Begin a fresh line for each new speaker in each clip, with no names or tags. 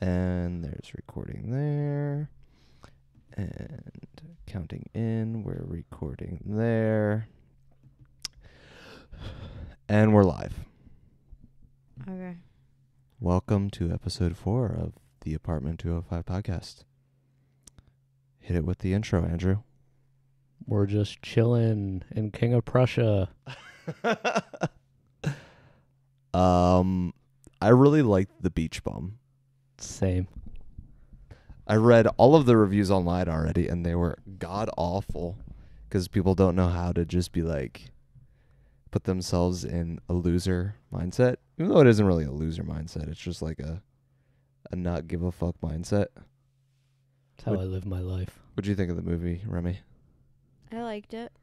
And there's recording there. And counting in. We're recording there. And we're live.
Okay.
Welcome to episode 4 of the Apartment 205 podcast. Hit it with the intro, Andrew.
We're just chilling in King of Prussia.
I really liked the beach bum.
Same.
I read all of the reviews online already, and they were god awful because people don't know how to just be like, put themselves in a loser mindset. Even though it isn't really a loser mindset, it's just like a not give a fuck mindset.
That's how I live my life.
What'd you think of the movie, Remi?
I liked it.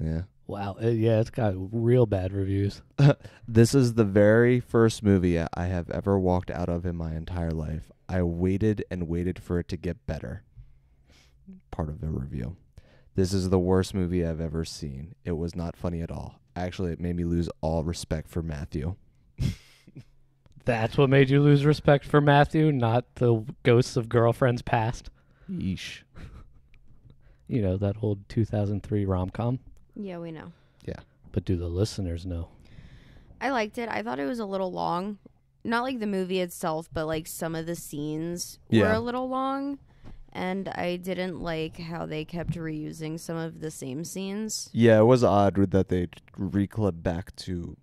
Yeah.
Wow. It's got real bad reviews.
This is the very first movie I have ever walked out of in my entire life. I waited and waited for it to get better. Part of the review. This is the worst movie I've ever seen. It was not funny at all. Actually, it made me lose all respect for Matthew.
That's what made you lose respect for Matthew, not the ghosts of girlfriends past.
Yeesh.
You know, that old 2003 rom-com.
Yeah, we know.
Yeah.
But do the listeners know?
I liked it. I thought it was a little long. Not like the movie itself, but like some of the scenes were a little long. And I didn't like how they kept reusing some of the same scenes.
Yeah, it was odd that they reclip back to...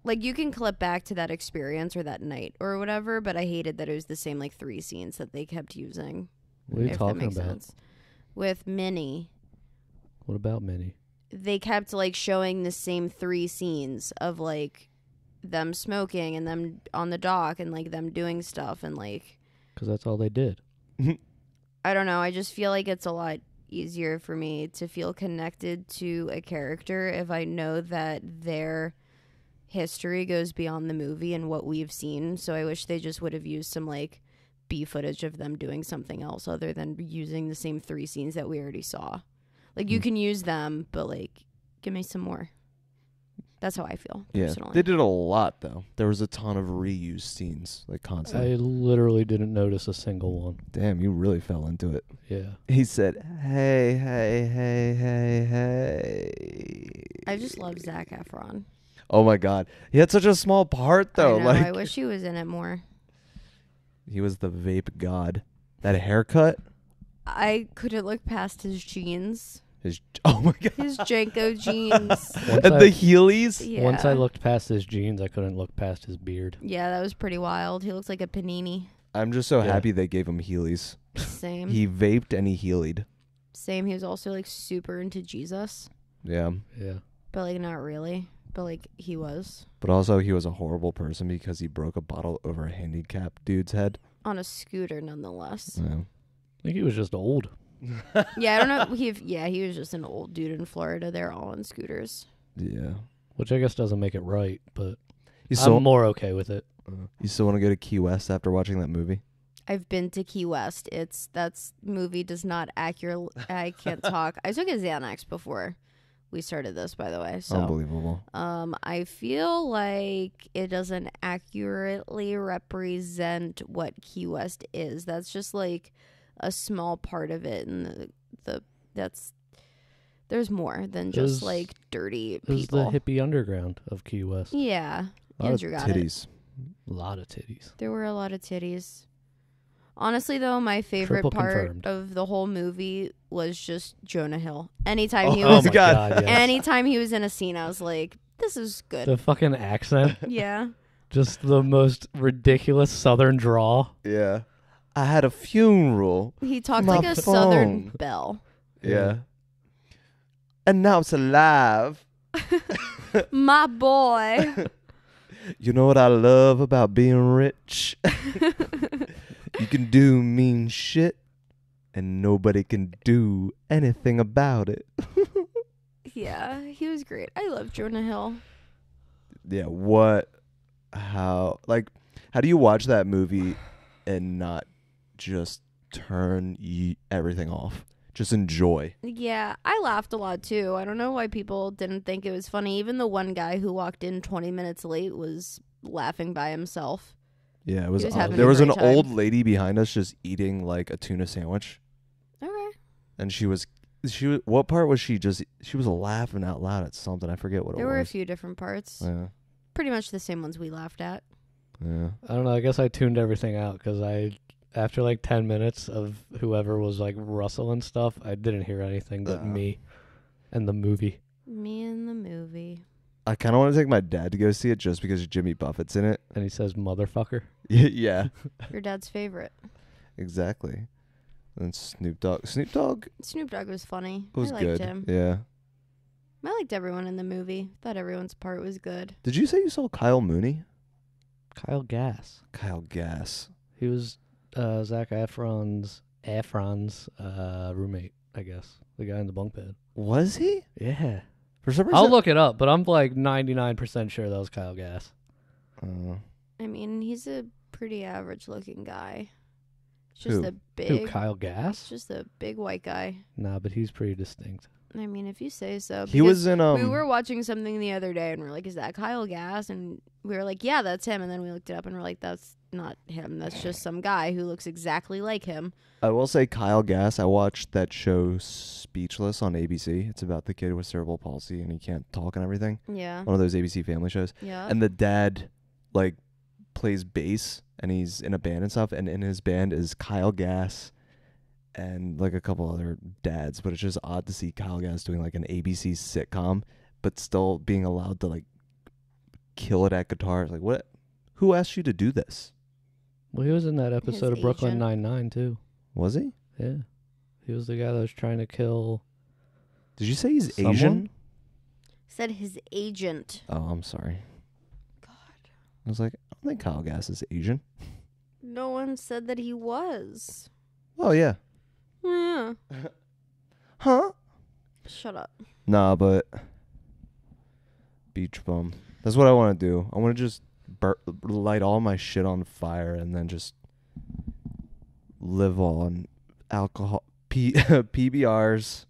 Like, you can clip back to that experience or that night or whatever, but I hated that it was the same, like, 3 scenes that they kept using.
What are you
if
talking
that makes
about?
sense. With Minnie.
What about Minnie?
They kept, like, showing the same 3 scenes of, like, them smoking and them on the dock and, like, them doing stuff and, like...
Because that's all they did.
I don't know. I just feel like it's a lot easier for me to feel connected to a character if I know that their history goes beyond the movie and what we've seen. So I wish they just would have used some, like, B footage of them doing something else other than using the same 3 scenes that we already saw. Like, you can use them, but, like, give me some more. That's how I feel, personally.
They did a lot, though. There was a ton of reused scenes, like, constantly.
I literally didn't notice a single one.
Damn, you really fell into it.
Yeah.
He said, hey, hey, hey, hey, hey.
I just love Zac Efron.
Oh, my God. He had such a small part, though.
I know, I wish he was in it more.
He was the vape god. That haircut?
I couldn't look past his jeans.
Oh, my God.
His Janko jeans.
And the Heelys?
Yeah.
Once I looked past his jeans, I couldn't look past his beard.
Yeah, that was pretty wild. He looks like a panini.
I'm just so happy they gave him Heelys.
Same.
He vaped and he Heelied.
Same. He was also, like, super into Jesus.
Yeah.
Yeah.
But, like, not really. But, like, he was.
But also, he was a horrible person because he broke a bottle over a handicapped dude's head.
On a scooter, nonetheless.
Yeah.
I think he was just old.
Yeah, I don't know. He was just an old dude in Florida. They're all on scooters.
Yeah.
Which I guess doesn't make it right, but
I'm
I'm more okay with it.
You still want to go to Key West after watching that movie?
I've been to Key West. That's movie does not accurately. I can't talk. I took a Xanax before we started this, by the way. So,
Unbelievable.
I feel like it doesn't accurately represent what Key West is. That's just like a small part of it, and there's more than just like dirty people.
It was the hippie underground of Key West.
Yeah, Andrew got
titties.
A lot of titties.
There were a lot of titties. Honestly, though, my favorite
Triple
part
confirmed.
of the whole movie was just Jonah Hill. Anytime he
Oh
was,
my God.
Yes.
anytime he was in a scene, I was like, "This is good."
The fucking accent.
Yeah,
Just the most ridiculous southern drawl.
Yeah. I had a funeral.
he talked
My
like a
phone.
Southern belle.
Yeah. And now it's alive.
My boy.
You know what I love about being rich? You can do mean shit, and nobody can do anything about it.
Yeah, he was great. I love Jonah Hill.
Yeah, how do you watch that movie and not just turn everything off? Just enjoy.
Yeah, I laughed a lot too. I don't know why people didn't think it was funny. Even the one guy who walked in 20 minutes late was laughing by himself.
Yeah, it was.
was having
There
a
was an
great time.
old lady behind us just eating like a tuna sandwich,
Okay.
and she was. What part was she just? She was laughing out loud at something. I forget what
There
it
were a
was.
few different parts.
Yeah.
Pretty much the same ones we laughed at.
Yeah.
I don't know. I guess I tuned everything out because after like 10 minutes of whoever was like rustling stuff, I didn't hear anything but me and the movie.
Me and the movie.
I kind of want to take my dad to go see it just because Jimmy Buffett's in it.
And he says, motherfucker.
Yeah.
Your dad's favorite.
Exactly. And Snoop Dogg. Snoop Dogg
Snoop Dogg was funny.
was
I liked
good.
him.
Yeah.
I liked everyone in the movie. Thought everyone's part was good.
Did you say you saw Kyle Mooney?
Kyle Gass.
Kyle Gass.
He was Zac Efron's roommate, I guess. The guy in the bunk bed.
Was he?
Yeah.
For some reason.
I'll look it up, but I'm like 99% sure that was Kyle Gass.
I mean, he's a pretty average looking guy. It's
Who?
just a big.
Who, Kyle
It's
Gass?
just a big white guy.
Nah, but he's pretty distinct.
I mean, if you say so.
He was in
We were watching something the other day and we're like, is that Kyle Gass? And we were like, yeah, that's him. And then we looked it up and we're like, that's not him. That's just some guy who looks exactly like him.
I will say Kyle Gass. I watched that show Speechless on ABC. It's about the kid with cerebral palsy and he can't talk and everything.
Yeah.
One of those ABC family shows.
Yeah.
And the dad like plays bass and he's in a band and stuff, and in his band is Kyle Gass and like a couple other dads, but it's just odd to see Kyle Gass doing like an ABC sitcom but still being allowed to like kill it at guitar. Like, what? Who asked you to do this?
Well, he was in that episode
His
of Brooklyn
agent.
Nine-Nine, too.
Was he?
Yeah. He was the guy that was trying to kill
Did you say he's
someone?
Asian?
Said his agent.
Oh, I'm sorry.
God.
I was like, I don't think Kyle Gass is Asian.
No one said that he was.
Oh, yeah.
Yeah.
Huh?
Shut up.
Nah, but beach bum. That's what I want to do. I want to just light all my shit on fire and then just live on alcohol, PBRs,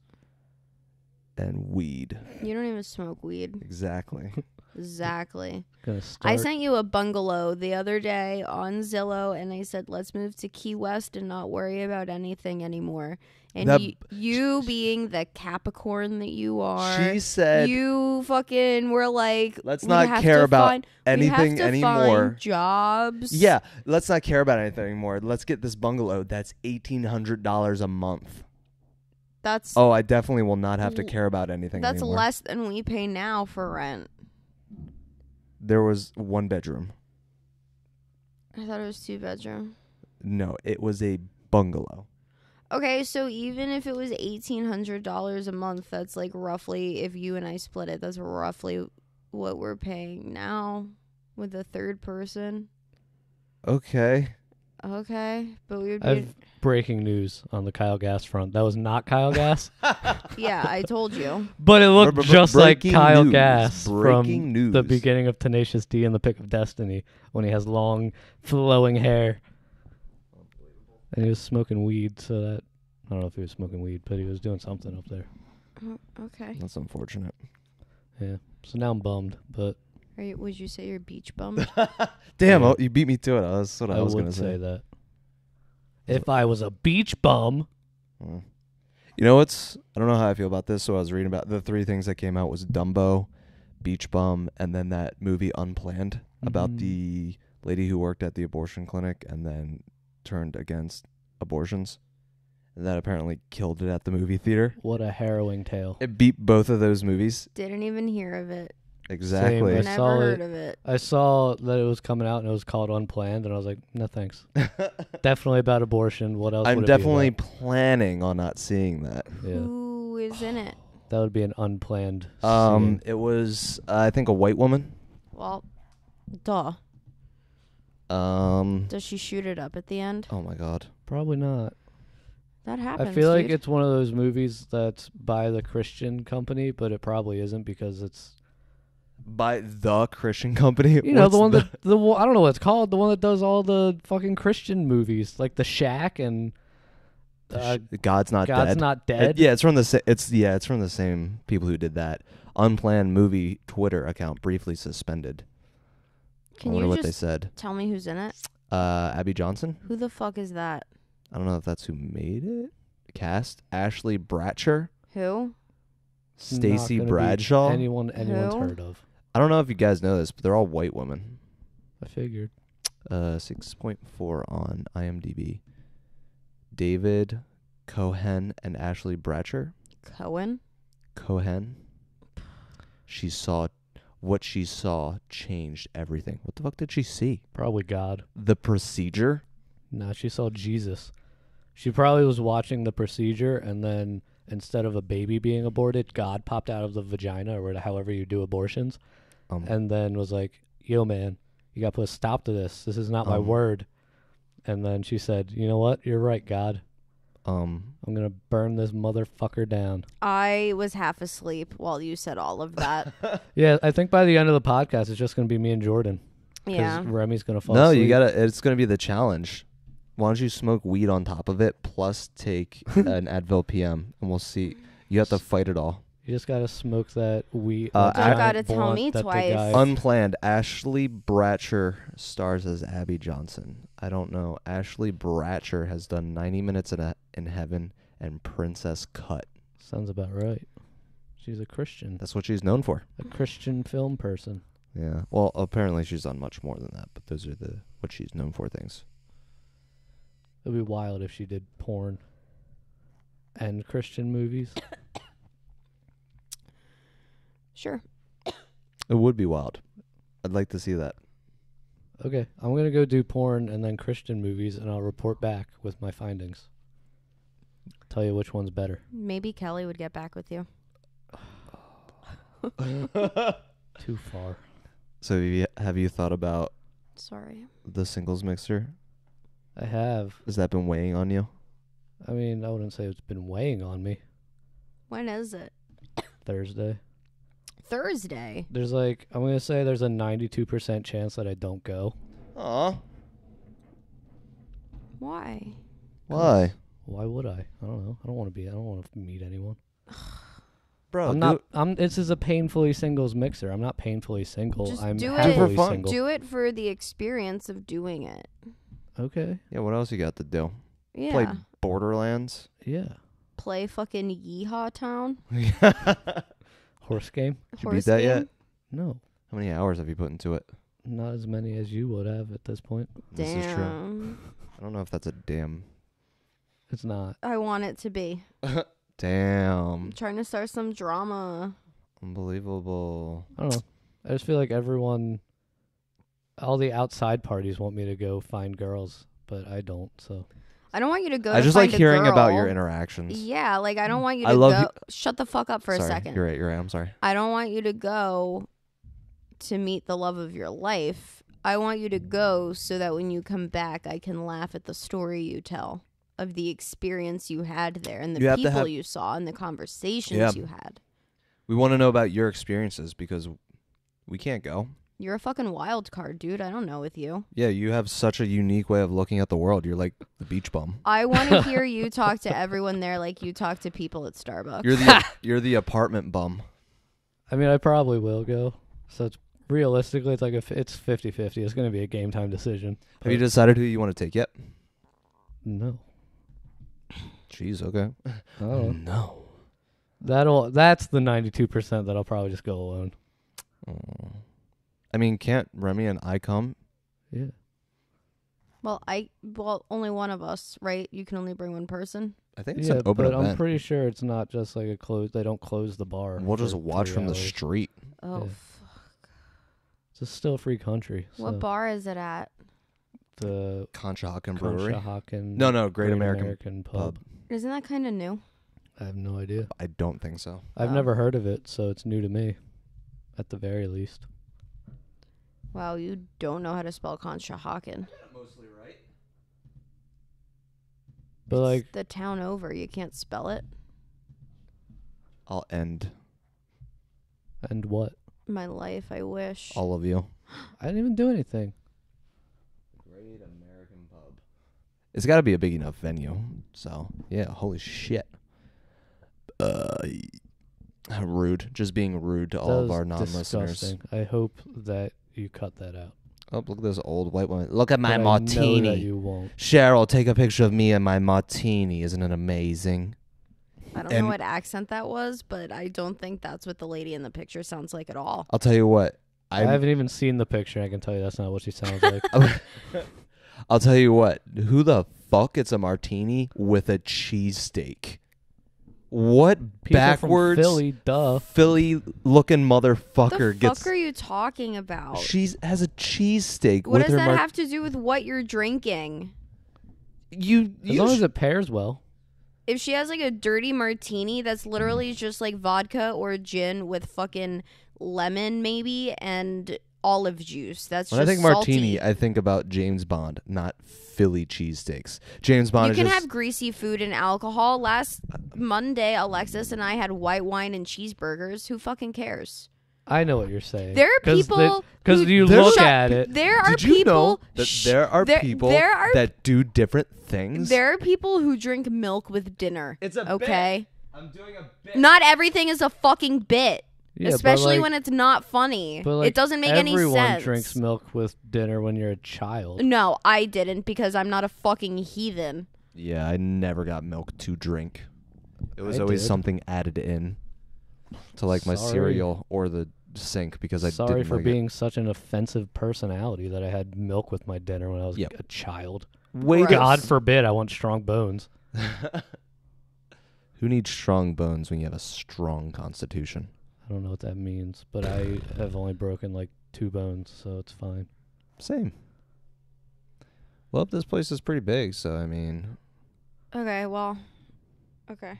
and weed.
You don't even smoke weed.
Exactly.
Exactly.
Gonna start.
I sent you a bungalow the other day on Zillow, and I said, let's move to Key West and not worry about anything anymore. And
That-
you being the Capricorn that you are,
She said,
you fucking were like,
let's
we
not
have
care
to
about
find,
anything
we have to
anymore.
Find jobs.
Yeah, let's not care about anything anymore. Let's get this bungalow that's $1,800 a month.
That's
Oh, I definitely will not have to care about anything
that's
anymore.
less than we pay now for rent.
There was 1 bedroom.
I thought it was 2 bedroom.
No, it was a bungalow.
Okay, so even if it was $1,800 a month, that's like roughly, if you and I split it, that's roughly what we're paying now with the third person.
Okay.
Okay, but we would be.
I've breaking news on the Kyle Gass front. That was not Kyle Gass,
Yeah, I told you.
but it looked just like
Breaking
Kyle
news.
Gass
Breaking
from
news.
the beginning of Tenacious D and the Pick of Destiny when he has long, flowing hair. And he was smoking weed, so that... I don't know if he was smoking weed, but he was doing something up there.
Okay.
That's unfortunate.
Yeah. So now I'm bummed, but
Would you say you're beach bummed?
Damn,
Yeah.
you beat me to it. That's what I was going
would
to
say that. If I was a beach bum...
You know what's... I don't know how I feel about this, so I was reading about the 3 things that came out was Dumbo, Beach Bum, and then that movie Unplanned about the lady who worked at the abortion clinic and then turned against abortions. And that apparently killed it at the movie theater.
What a harrowing tale.
It beat both of those movies.
Didn't even hear of it.
Exactly.
I
Never
saw
heard
it.
of it.
I saw that it was coming out and it was called Unplanned, and I was like, no thanks. Definitely about abortion. What else
I'm
would it
definitely
be about?
planning on not seeing that.
Yeah.
Who is in it?
That would be an unplanned scene.
It was, I think, a white woman.
Well, duh. Does she shoot it up at the end?
Oh my god.
Probably not.
That happens.
I feel like
dude.
it's one of those movies that's by the Christian company, but it probably isn't because it's...
By the Christian company.
You know,
What's
the one that... I don't know what it's called. The one that does all the fucking Christian movies. Like The Shack and...
God's Not
God's
Dead.
Not Dead.
Yeah, it's from the it's from the same people who did that. Unplanned movie Twitter account briefly suspended. I
Can
wonder
you
what they
just
said.
tell me who's in it?
Abby Johnson.
Who the fuck is that?
I don't know if that's who made it. Cast Ashley Bratcher,
Who?
Stacy
Not gonna be
Bradshaw.
anyone's
Who?
heard of.
I don't know if you guys know this, but they're all white women.
I figured.
6.4 on IMDb. David Cohen and Ashley Bratcher.
Cohen?
Cohen. What she saw changed everything. What the fuck did she see?
Probably God.
The Procedure?
Nah, she saw Jesus. She probably was watching The Procedure, and then instead of a baby being aborted, God popped out of the vagina, or however you do abortions, and then was like, yo, man, you got to put a stop to this. This is not my word. And then she said, you know what? You're right, God. I'm going to burn this motherfucker down.
I was half asleep while you said all of that.
Yeah, I think by the end of the podcast, it's just going to be me and Jordan.
Yeah.
Remi's going to fall
No,
asleep.
it's going to be the challenge. Why don't you smoke weed on top of it, plus take an Advil PM, and we'll see. You have to fight it all.
You just got to smoke that weed.
Don't gotta tell me twice.
Unplanned. Ashley Bratcher stars as Abby Johnson. I don't know. Ashley Bratcher has done 90 Minutes in Heaven and Princess Cut.
Sounds about right. She's a Christian.
That's what she's known for.
A Christian film person.
Yeah. Well, apparently she's done much more than that, but those are what she's known for things.
It would be wild if she did porn and Christian movies.
Sure.
It would be wild. I'd like to see that.
Okay, I'm going to go do porn and then Christian movies, and I'll report back with my findings. Tell you which one's better.
Maybe Kelly would get back with you.
Too far.
So have you thought about
Sorry.
the singles mixer?
I have.
Has that been weighing on you?
I mean, I wouldn't say it's been weighing on me.
When is it?
Thursday.
Thursday.
There's I'm going to say there's a 92% chance that I don't go.
Aw.
Why?
Why?
Why would I? I don't know. I don't want to meet anyone.
Bro,
This is a painfully singles mixer. I'm not painfully single.
Just
I'm
do it.
happily
Do it for fun.
single.
Do it for the experience of doing it.
Okay.
Yeah, what else you got to do?
Yeah.
Play Borderlands?
Yeah.
Play fucking Yeehaw Town.
Horse game?
Did you beat that yet?
No.
How many hours have you put into it?
Not as many as you would have at this point.
This is true.
Damn.
I don't know if that's a damn.
It's not.
I want it to be.
Damn.
I'm trying to start some drama.
Unbelievable.
I don't know. I just feel like all the outside parties want me to go find girls, but I don't, so.
I don't want you to go.
I
to
just
find
like
a
hearing about
girl.
your interactions.
Yeah, like I don't want you
I
to
love
go.
you-
Shut the fuck up for
Sorry,
a second.
You're right. I'm sorry.
I don't want you to go to meet the love of your life. I want you to go so that when you come back, I can laugh at the story you tell of the experience you had there and the
You have to
people
have-
you saw and the conversations
Yeah.
you had.
We want to know about your experiences because we can't go.
You're a fucking wild card, dude. I don't know with you.
Yeah, you have such a unique way of looking at the world. You're like the beach bum.
I want to hear you talk to everyone there like you talk to people at Starbucks.
You're the apartment bum.
I mean, I probably will go. So it's realistically, it's 50-50. It's going to be a game time decision.
Have you decided who you want to take yet?
No.
Jeez, okay.
Oh.
No.
That's the 92% that I'll probably just go alone.
Oh. I mean, can't Remi and I come?
Yeah.
Well, only one of us, right? You can only bring one person.
I think it's
Yeah,
an open
but
event.
I'm pretty sure it's not just like a close. They don't close the bar.
We'll just
for
watch
3
from the
hours.
street.
Oh,
Yeah. It's a still free country.
what
so
bar is it at?
The
Conshohocken Brewery.
Conshohocken
No, Great American
Pub.
Isn't that kind of new?
I have no idea.
I don't think so.
I've
Oh.
never heard of it, so it's new to me, at the very least.
Wow, you don't know how to spell Conshohocken.
Mostly right.
But
It's the town over. You can't spell it.
I'll end
and what?
My life, I wish.
all of you.
I didn't even do anything.
Great American Pub. It's got to be a big enough venue. So, yeah, holy shit. Rude. Just being rude to all
That
of
was
our non-listeners.
disgusting. I hope that you cut that out.
Oh, look at this old white woman. Look at my
But I know
martini.
that you won't.
Cheryl, take a picture of me and my martini. Isn't it amazing?
I don't know what accent that was, but I don't think that's what the lady in the picture sounds like at all.
I'll tell you what.
I haven't even seen the picture. I can tell you that's not what she sounds like.
I'll tell you what. Who the fuck gets a martini with a cheesesteak? What
People
backwards
from Philly, duh.
Philly-looking motherfucker
The
gets?
fuck are you talking about?
She has a cheesesteak
What
with
does
her.
that have to do with what you're drinking?
You
As long as it pairs well.
If she has like a dirty martini that's literally just like vodka or gin with fucking lemon maybe and olive juice. That's
when
just
I think
salty.
martini, I think about James Bond, not Philly cheesesteaks. James Bond
You
is
can
just
have greasy food and alcohol. Last Monday, Alexis and I had white wine and cheeseburgers. Who fucking cares?
I know what you're saying.
There are people
because
who-
you
There-
look
Shut-
at it.
There are
Did you
people
know that there are people that do different things?
there are people who drink milk with dinner.
It's a
okay.
I'm doing a bit.
Not everything is a fucking bit.
Yeah, but,
especially
like-
when it's not funny.
But like,
it doesn't make any sense.
Everyone drinks milk with dinner when you're a child.
No, I didn't because I'm not a fucking heathen.
Yeah, I never got milk to drink. It was
I
always
did.
something added in to like my
Sorry.
cereal or the sink because I
Sorry
didn't
for
like
being such an offensive personality that I had milk with my dinner when I was
Yep.
a child.
it. Wait,
Gross.
God forbid I want strong bones.
Who needs strong bones when you have a strong constitution?
I don't know what that means, but I have only broken like 2 bones, so it's fine.
Same. Well, this place is pretty big, so I mean,
Okay, well. Okay.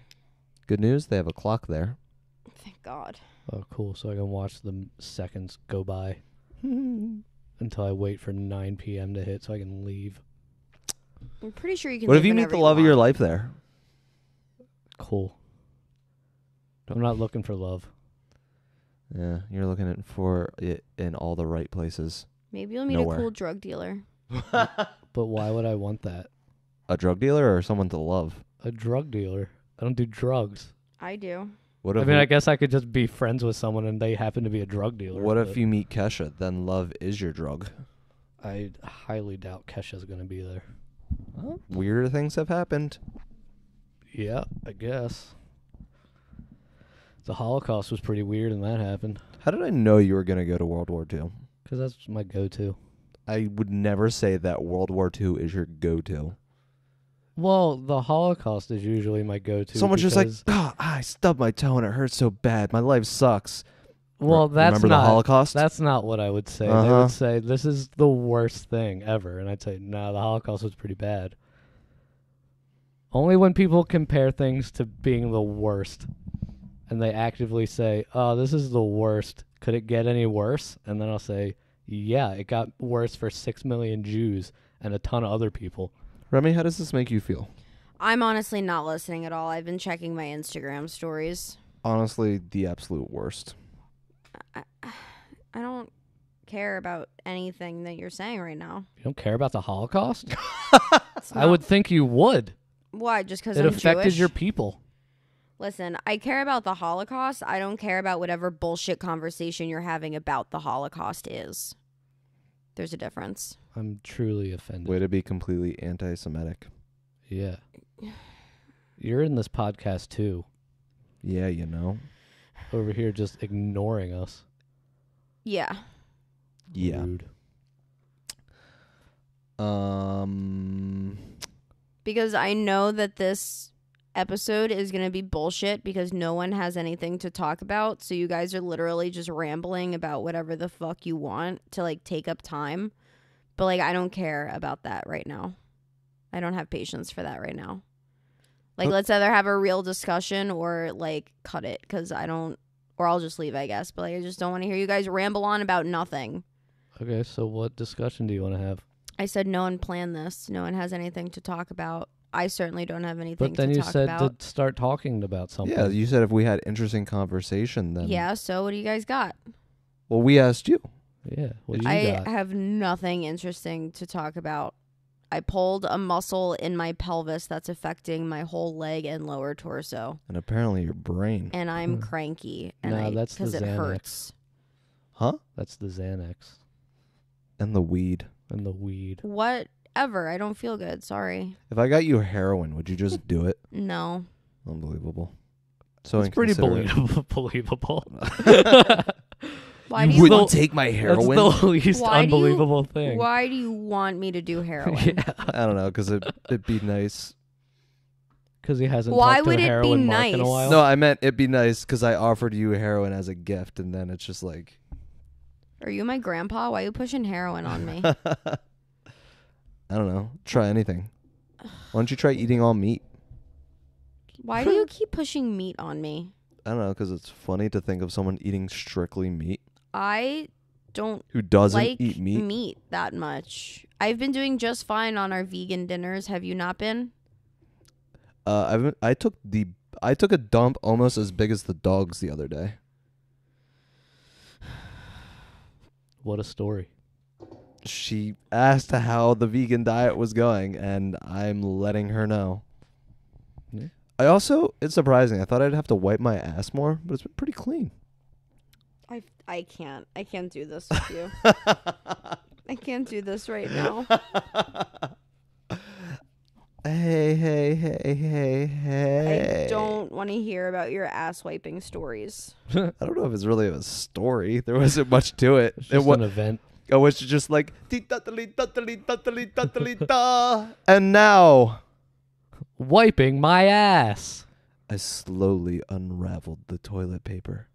good news. They have a clock there.
Thank God.
Oh, cool. So I can watch the seconds go by until I wait for 9 p.m. to hit so I can leave.
I'm pretty sure you can
What if
leave
you meet
whenever
the love of your
want.
life there?
Cool. I'm not looking for love.
Yeah, you're looking for it in all the right places.
Maybe you'll meet
Nowhere.
a cool drug dealer.
But why would I want that?
A drug dealer or someone to love?
A drug dealer. I don't do drugs.
I do.
What
I
if
mean, I guess I could just be friends with someone and they happen to be a drug dealer.
what if
but
you meet Kesha? Then love is your drug.
I highly doubt Kesha's going to be there.
Well, weirder things have happened.
Yeah, I guess. The Holocaust was pretty weird and that happened.
How did I know you were going to go to World War II?
Because that's my go-to.
I would never say that World War II is your go-to.
Well, the Holocaust is usually my go-to.
Someone's just like,
because-
I stubbed my toe and it hurts so bad. My life sucks.
well, that's
Remember
not
the Holocaust?
That's not what I would say. They
Uh-huh.
would say this is the worst thing ever, and I'd say no, the Holocaust was pretty bad. Only when people compare things to being the worst, and they actively say, "Oh, this is the worst. Could it get any worse?" And then I'll say, "Yeah, it got worse for 6 million Jews and a ton of other people."
Remi, how does this make you feel?
I'm honestly not listening at all. I've been checking my Instagram stories.
Honestly, the absolute worst.
I don't care about anything that you're saying right now.
You don't care about the Holocaust?
It's
I
not-
would think you would.
Why? Just because
It
I'm
affected
Jewish?
your people.
Listen, I care about the Holocaust. I don't care about whatever bullshit conversation you're having about the Holocaust is. There's a difference.
I'm truly offended.
Way to be completely anti-Semitic.
Yeah. You're in this podcast too.
Yeah, you know.
Over here just ignoring us.
Yeah.
Yeah.
Rude.
Because I know that this episode is going to be bullshit because no one has anything to talk about. So you guys are literally just rambling about whatever the fuck you want to like take up time. But like, I don't care about that right now. I don't have patience for that right now. Like, let's either have a real discussion or like cut it because I don't, or I'll just leave, I guess. But like, I just don't want to hear you guys ramble on about nothing.
Okay, so what discussion do you want to have?
I said no one planned this. No one has anything to talk about. I certainly don't have anything
But then
to
you
talk
said
about.
to start talking about something.
Yeah, you said if we had interesting conversation, then...
Yeah, so what do you guys got?
Well, we asked you.
Yeah, what do you
I
got?
have nothing interesting to talk about. I pulled a muscle in my pelvis that's affecting my whole leg and lower torso.
And apparently your brain.
And I'm cranky. And
Nah, that's the
because it
Xanax.
hurts.
Huh?
That's the Xanax.
And the weed.
And the weed.
Whatever. I don't feel good. Sorry.
If I got you heroin, would you just do it?
No.
Unbelievable. So
It's pretty
inconsiderate.
believable.
Why do
You
you
wouldn't take my heroin?
That's the least
Why do you-
unbelievable thing.
Why do you want me to do heroin?
Yeah,
I don't know, because it'd be nice.
because he hasn't
Why
talked to
would it be
heroin Mark in a
nice?
while.
No, I meant it'd be nice because I offered you heroin as a gift, and then it's just like...
Are you my grandpa? Why are you pushing heroin on me?
I don't know. Try anything. Why don't you try eating all meat?
Why do you keep pushing meat on me?
I don't know, because it's funny to think of someone eating strictly meat.
I don't
Who doesn't
like
eat meat?
that much. I've been doing just fine on our vegan dinners. Have you not been?
I took a dump almost as big as the dogs the other day.
What a story.
She asked how the vegan diet was going, and I'm letting her know.
Yeah.
It's surprising. I thought I'd have to wipe my ass more, but it's been pretty clean.
I can't do this with you. I can't do this right now.
Hey.
I don't want to hear about your ass wiping stories.
I don't know if it's really a story. There wasn't much to it.
It's just an event.
I was just like, and now
Wiping my ass.
I slowly unraveled the toilet paper.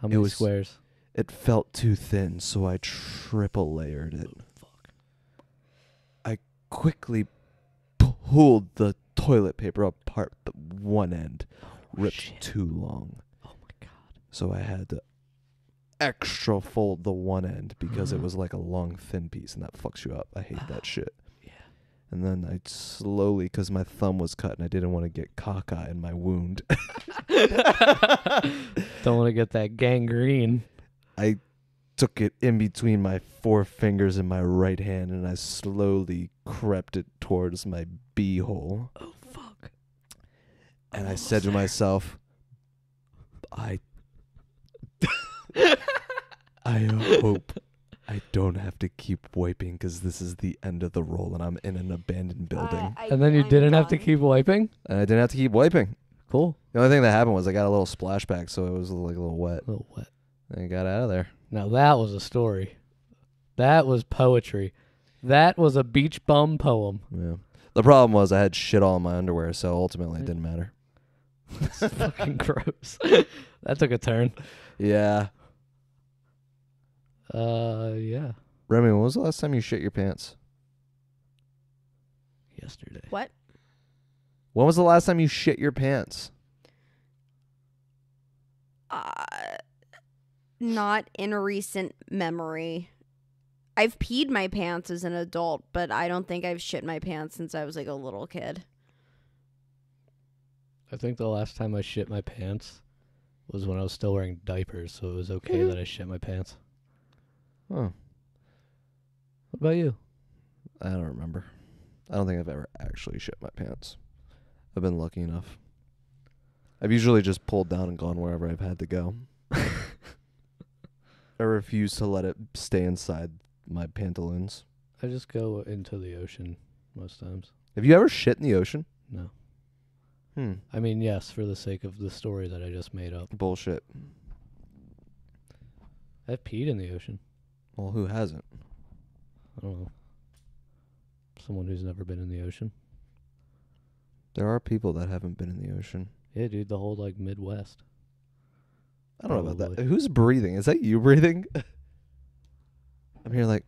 How many
was-
squares?
It felt too thin, so I triple layered it. I quickly pulled the toilet paper apart, but one end ripped
shit.
too long.
Oh my god.
So I had to extra fold the one end because it was like a long, thin piece, and that fucks you up. I hate that shit.
Yeah.
And then I slowly, because my thumb was cut and I didn't want to get caca in my wound,
Don't want to get that gangrene.
I took it in between my four fingers in my right hand and I slowly crept it towards my beehole.
Oh fuck.
And I said to myself, I hope I don't have to keep wiping because this is the end of the roll and I'm in an abandoned building.
And then you didn't have to keep wiping?
And I didn't have to keep wiping.
Cool.
The only thing that happened was I got a little splashback, so it was like a little wet.
A little wet.
And I got out of there.
Now that was a story. That was poetry. That was a beach bum poem.
Yeah. The problem was I had shit all in my underwear, so ultimately it didn't matter.
It's fucking gross. That took a turn.
Yeah.
Yeah.
Remi, when was the last time you shit your pants?
Yesterday.
What?
When was the last time you shit your pants?
Not in a recent memory. I've peed my pants as an adult, but I don't think I've shit my pants since I was like a little kid.
I think the last time I shit my pants was when I was still wearing diapers, so it was okay that I shit my pants.
Oh,
What about you?
I don't remember. I don't think I've ever actually shit my pants. I've been lucky enough. I've usually just pulled down and gone wherever I've had to go. I refuse to let it stay inside my pantaloons.
I just go into the ocean most times.
Have you ever shit in the ocean?
No.
Hmm.
I mean, yes, for the sake of the story that I just made up.
Bullshit.
I've peed in the ocean.
Well, who hasn't?
I don't know. Someone who's never been in the ocean.
There are people that haven't been in the ocean.
Yeah, dude, the whole, like, Midwest.
I don't know about that.
Probably.
Who's breathing? Is that you breathing? I'm here like...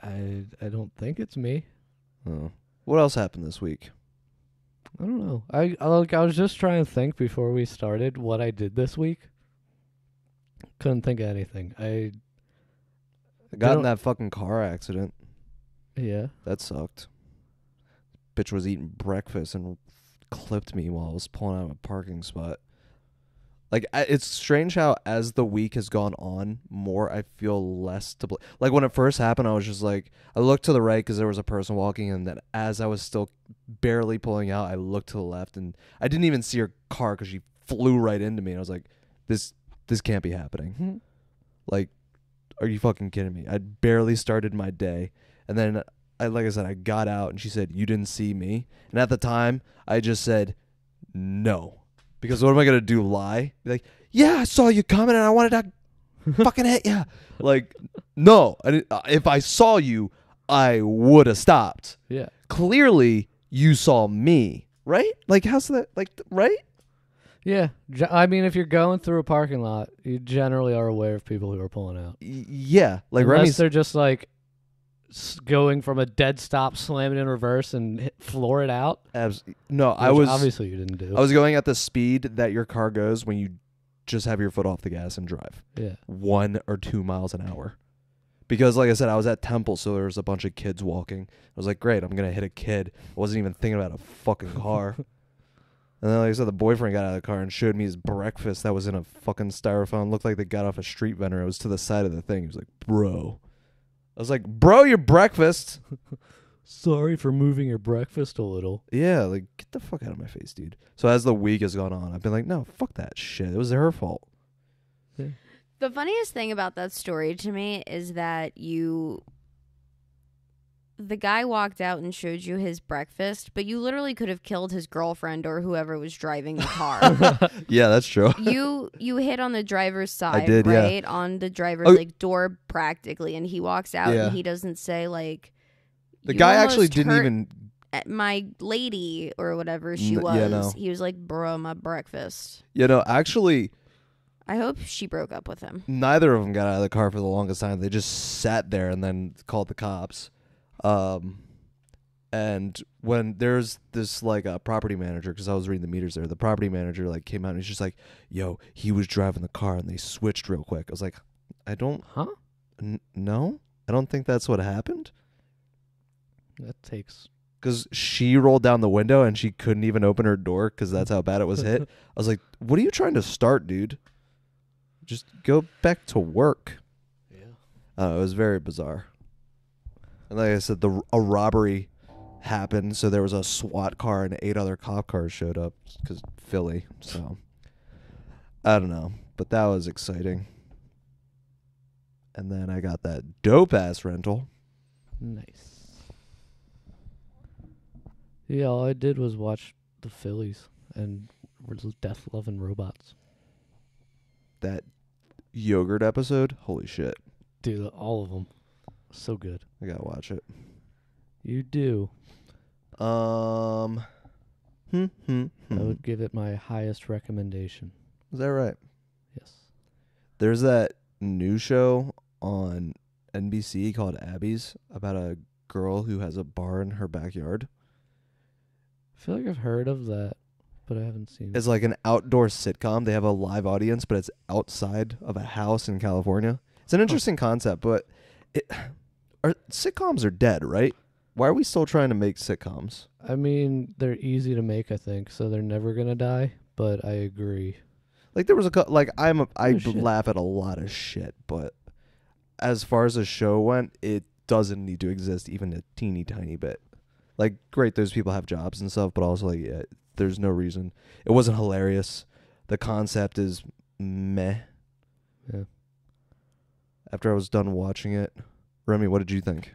I don't think it's me.
Oh. What else happened this week?
I don't know. I was just trying to think before we started what I did this week. Couldn't think of anything.
I got in
don't-
that fucking car accident.
Yeah.
That sucked. Bitch was eating breakfast and clipped me while I was pulling out of a parking spot. Like, it's strange how as the week has gone on, more I feel less to blame. Like, when it first happened, I was just like, I looked to the right because there was a person walking, and then as I was still barely pulling out, I looked to the left, and I didn't even see her car because she flew right into me. And I was like, this can't be happening. Like, are you fucking kidding me? I'd barely started my day. And then, like I said, I got out and she said, you didn't see me? And at the time, I just said, no. Because what am I going to do, lie? Be like, yeah, I saw you coming and I wanted to fucking hit you. Like, no. If I saw you, I would have stopped.
Yeah.
Clearly, you saw me, right? Like, how's that? Like, right?
Yeah. I mean, if you're going through a parking lot, you generally are aware of people who are pulling out.
Yeah. Like,
Unless
Remi's...
they're just like going from a dead stop, slamming in reverse, and floor it out.
No, I was...
Obviously, you didn't do.
I was going at the speed that your car goes when you just have your foot off the gas and drive.
Yeah.
1 or 2 miles an hour. Because, like I said, I was at Temple, so there was a bunch of kids walking. I was like, great, I'm going to hit a kid. I wasn't even thinking about a fucking car. And then, like I said, the boyfriend got out of the car and showed me his breakfast that was in a fucking styrofoam. Looked like they got off a street vendor. It was to the side of the thing. He was like, bro. I was like, bro, your breakfast.
Sorry for moving your breakfast a little.
Yeah, like, get the fuck out of my face, dude. So as the week has gone on, I've been like, no, fuck that shit. It was her fault.
Yeah.
The funniest thing about that story to me is that the guy walked out and showed you his breakfast, but you literally could have killed his girlfriend or whoever was driving the car.
Yeah, that's true.
You hit on the driver's side,
did, yeah.
right? On the driver's like door practically, and he walks out
Yeah.
and he doesn't say like
The
"You
guy actually
almost
didn't
hurt
even...
my lady or whatever she was.
Yeah, no.
He was like, bro, my breakfast.
You know, actually...
I hope she broke up with him.
Neither of them got out of the car for the longest time. They just sat there and then called the cops. And when there's this like a property manager, because I was reading the meters there, the property manager like came out and he's just like, yo, he was driving the car and they switched real quick. I was like, I don't...
Huh?
No? I don't think that's what happened.
That takes...
Because she rolled down the window and she couldn't even open her door because that's how bad it was hit. I was like, what are you trying to start, dude? Just go back to work. Yeah. It was very bizarre. And like I said, a robbery happened, so there was a SWAT car and 8 other cop cars showed up because Philly. So I don't know, but that was exciting. And then I got that dope ass rental.
Nice. Yeah, all I did was watch the Phillies and Death, Love, and Robots.
That yogurt episode, holy shit.
Dude, all of them. So good.
I gotta watch it.
You do.
I
I would give it my highest recommendation.
Is that right?
Yes.
There's that new show on NBC called Abby's about a girl who has a bar in her backyard.
I feel like I've heard of that, but I haven't seen it.
It's like an outdoor sitcom. They have a live audience, but it's outside of a house in California. It's an interesting concept, but sitcoms are dead, right? Why are we still trying to make sitcoms?
I mean, they're easy to make, I think, so they're never gonna die. But I agree.
Like there was I laugh at a lot of shit, but as far as the show went, it doesn't need to exist even a teeny tiny bit. Like, great, those people have jobs and stuff, but also like, yeah, there's no reason. It wasn't hilarious. The concept is meh.
Yeah.
After I was done watching it, Remi, what did you think?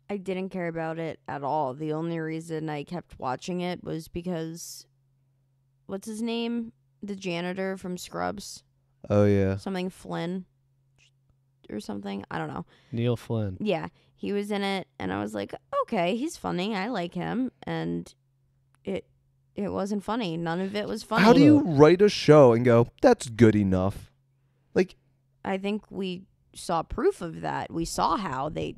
I didn't care about it at all. The only reason I kept watching it was because, what's his name? The janitor from Scrubs.
Oh, yeah.
Something Flynn or something. I don't know.
Neil Flynn.
Yeah, he was in it, and I was like, okay, he's funny. I like him, and it wasn't funny. None of it was funny.
How do you write a show and go, that's good enough? Like,
I think we saw proof of that. We saw how it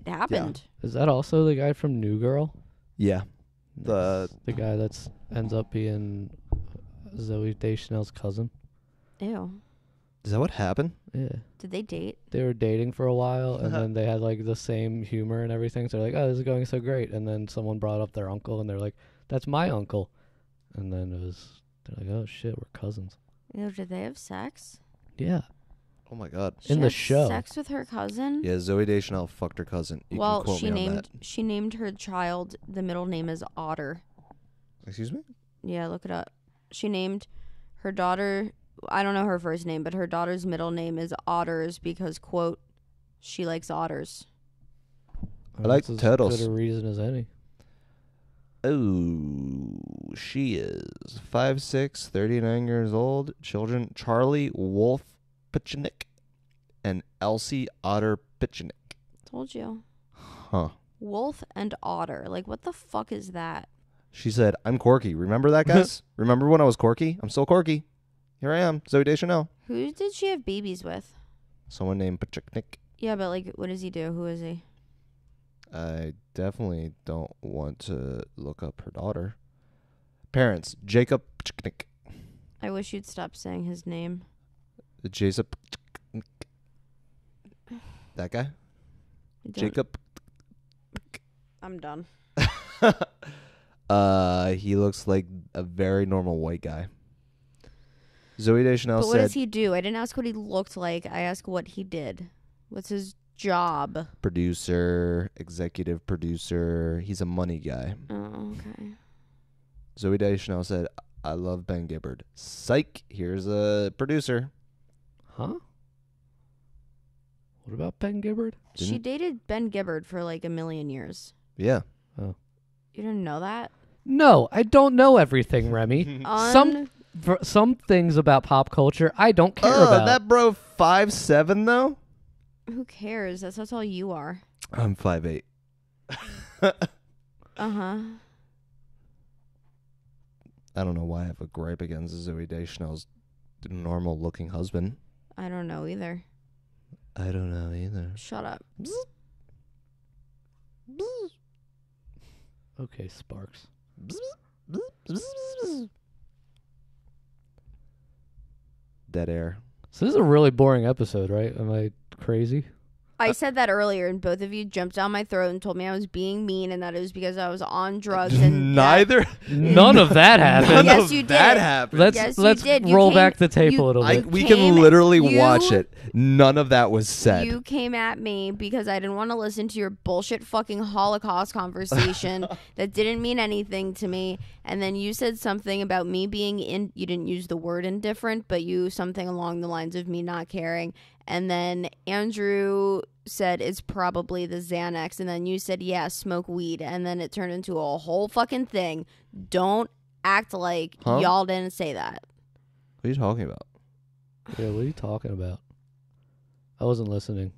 happened.
Yeah. Is that also the guy from New Girl?
Yeah.
The guy that's ends up being Zooey Deschanel's cousin.
Ew.
Is that what happened?
Yeah.
Did they date?
They were dating for a while, and then they had like the same humor and everything. So they're like, "Oh, this is going so great." And then someone brought up their uncle, and they're like, "That's my uncle." And then they're like, "Oh shit, we're cousins."
Ew, did they have sex?
Yeah.
Oh my god.
In the show.
Sex with her cousin?
Yeah, Zooey Deschanel fucked her cousin. You can quote me on that.
She named her child, the middle name is Otter.
Excuse me?
Yeah, look it up. She named her daughter I don't know her first name, but her daughter's middle name is Otters because, quote, she likes otters.
I like
That's
turtles.
As good a reason as any.
Oh, she is 5'6", 39 years old. Children Charlie Wolf Pichnik and Elsie Otter Pichnik.
Told you.
Huh.
Wolf and otter. Like, what the fuck is that?
She said, I'm Corky. Remember that, guys? Remember when I was Corky? I'm still Corky. Here I am, Zoe Deschanel.
Who did she have babies with?
Someone named Pichnik.
Yeah, but, like, what does he do? Who is he?
I definitely don't want to look up her daughter. Parents, Jacob Pichnik.
I wish you'd stop saying his name.
Jacob. That guy? Jacob.
I'm done.
He looks like a very normal white guy. Zoe Deschanel
But what
said,
does he do? I didn't ask what he looked like. I asked what he did. What's his job?
producer, executive producer. He's a money guy.
Oh, okay.
Zoe Deschanel said, I love Ben Gibbard. Psych, here's a producer.
Huh? What about Ben Gibbard?
She dated Ben Gibbard for like a million years.
Yeah.
Oh.
You didn't know that?
No, I don't know everything, Remy. Some things about pop culture I don't care about.
That bro 5'7" though?
Who cares? That's all you are.
I'm 5'8".
Uh-huh.
I don't know why I have a gripe against Zoe Deschanel's normal looking husband.
I don't know either.
I don't know either.
Shut up.
Okay, Sparks.
Dead air.
So this is a really boring episode, right? Am I crazy?
I said that earlier, and both of you jumped down my throat and told me I was being mean, and that it was because I was on drugs. And
Neither.
None of that happened.
Yes, you did.
That happened.
Yes,
Let's
you did. You
roll
came-
back the tape
you-
a little bit.
We can literally watch it. None of that was said.
You came at me because I didn't want to listen to your bullshit fucking Holocaust conversation that didn't mean anything to me. And then you said something about me being you didn't use the word indifferent, but you something along the lines of me not caring. And then Andrew said it's probably the Xanax. And then you said, yeah, smoke weed. And then it turned into a whole fucking thing. Don't act like y'all didn't say that.
What are you talking about?
Yeah, what are you talking about? I wasn't listening.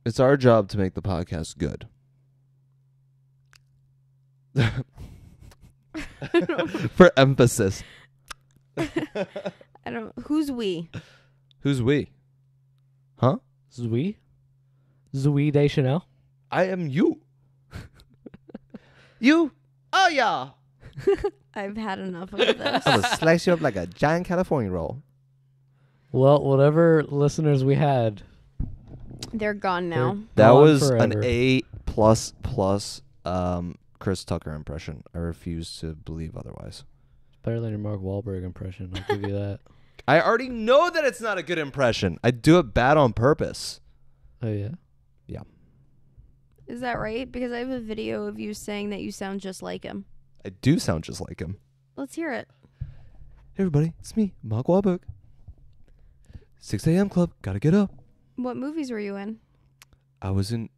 It's our job to make the podcast good. For emphasis.
I don't. Who's we?
Who's we? Huh?
Zui Deschanel.
I am you. You? Oh, yeah.
I've had enough of this.
I'm going to slice you up like a giant California roll.
Well, whatever listeners we had.
They're gone now.
That
Gone
was
forever.
an A++ Chris Tucker impression. I refuse to believe otherwise.
It's better than your Mark Wahlberg impression. I'll give you that.
I already know that it's not a good impression. I do it bad on purpose.
Oh, yeah?
Yeah.
Is that right? Because I have a video of you saying that you sound just like him.
I do sound just like him.
Let's hear it.
Hey, everybody. It's me, Mark Wahlberg. 6 a.m. club. Gotta get up.
What movies were you in?
I was in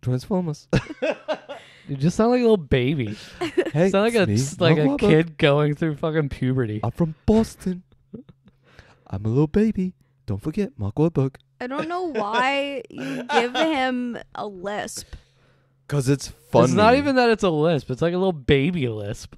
Transformers.
You just sound like a little baby.
Hey,
Sound like
it's
a
me, Mark Wahlberg.
kid going through fucking puberty.
I'm from Boston. I'm a little baby. Don't forget, Mark Wahlberg.
I don't know why you give him a lisp.
Because it's funny.
It's not even that it's a lisp. It's like a little baby lisp.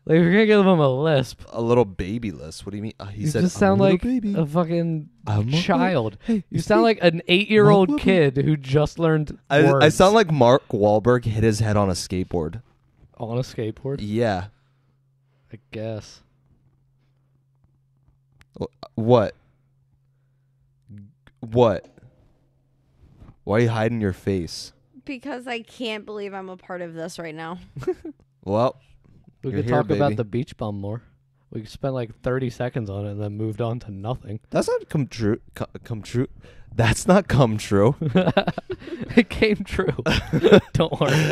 Like, if you're going to give him a lisp,
a little baby list. What do you mean? He
you
said,
just
I'm
sound
a little
like
baby.
a fucking
I'm Mark
child.
Hey,
You
it's
sound
me.
like an 8-year-old
Mark Wahlberg.
kid who just learned words.
I sound like Mark Wahlberg hit his head on a skateboard.
On a skateboard?
Yeah.
I guess.
What? What? Why are you hiding your face?
Because I can't believe I'm a part of this right now.
Well,
We
You're
could
here,
talk about
baby.
the beach bum more. We spent like 30 seconds on it and then moved on to nothing.
that's not come true. Come true. That's not come true.
It came true. Don't worry.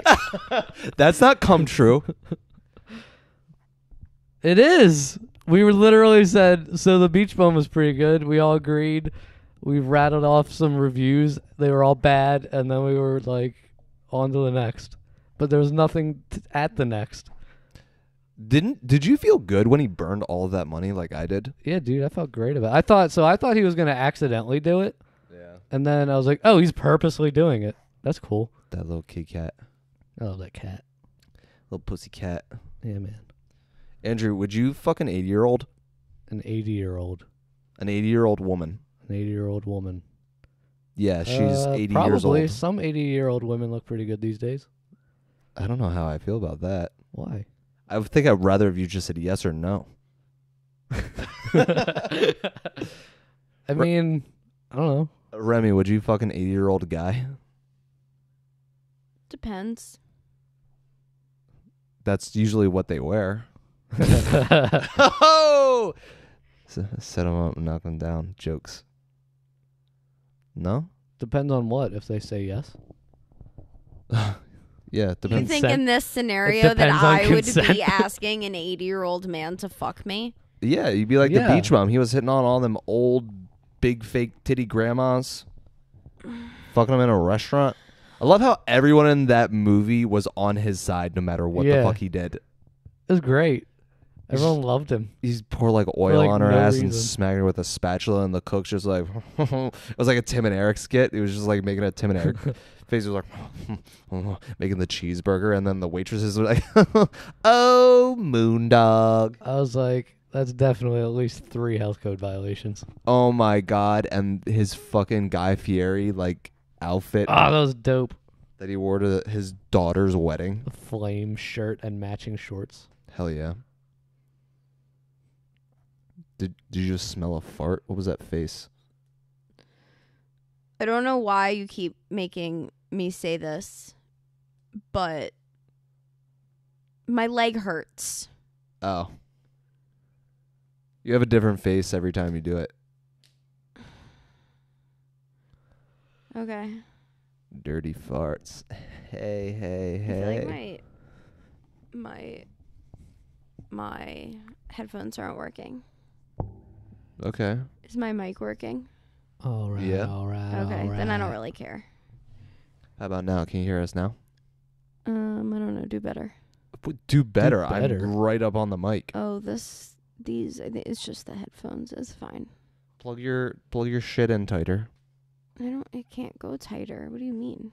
That's not come true.
It is. We were literally said, so the beach bum was pretty good. We all agreed. We rattled off some reviews. They were all bad, and then we were like, on to the next. But there was nothing at the next.
Did you feel good when he burned all of that money like I did?
Yeah, dude, I felt great about it. I thought he was going to accidentally do it.
Yeah.
And then I was like, oh, he's purposely doing it. That's cool.
That little kitty cat.
I love that cat.
Little pussy cat.
Yeah, man.
Andrew, would you fuck an 80-year-old?
An 80-year-old.
An 80-year-old woman.
An 80-year-old woman.
Yeah, she's 80
probably.
years old.
Some 80-year-old women look pretty good these days.
I don't know how I feel about that.
Why?
I would think I'd rather if you just said yes or no.
I mean, I don't know.
Remi, would you fuck an 80-year-old guy?
Depends.
That's usually what they wear. Oh! Set them up and knock them down. Jokes. No?
Depends on what. If they say yes.
Yeah, it
You
depends.
think
Consent.
in this scenario that
depends on
I would
consent.
be asking an 80-year-old man to fuck me?
Yeah, you'd be like
Yeah.
the beach bum. He was hitting on all them old, big, fake titty grandmas. Fucking them in a restaurant. I love how everyone in that movie was on his side no matter what the
Yeah.
fuck he did.
It was great. Everyone loved him.
He's pour like oil
like,
on her
no
ass and
reason.
smacking her with a spatula, and the cook's just like, it was like a Tim and Eric skit. He was just like making a Tim and Eric face. He was like, making the cheeseburger, and then the waitresses were like, oh, moondog.
I was like, that's definitely at least 3 health code violations.
Oh my god. And his fucking Guy Fieri like outfit
Ah, that was dope.
that he wore to his daughter's wedding.
A flame shirt and matching shorts.
Hell yeah. Did you just smell a fart? What was that face?
I don't know why you keep making me say this, but my leg hurts.
Oh. You have a different face every time you do it.
Okay.
Dirty farts. Hey, hey,
I feel
hey.
like my headphones aren't working.
Okay.
Is my mic working?
All right,
Yeah.
all right,
Okay,
all right.
then I don't really care.
How about now? Can you hear us now?
I don't know. Do better.
Do better.
better.
I'm right up on the mic.
Oh, these. I think it's just the headphones. It's fine.
Plug your shit in tighter.
It can't go tighter. What do you mean?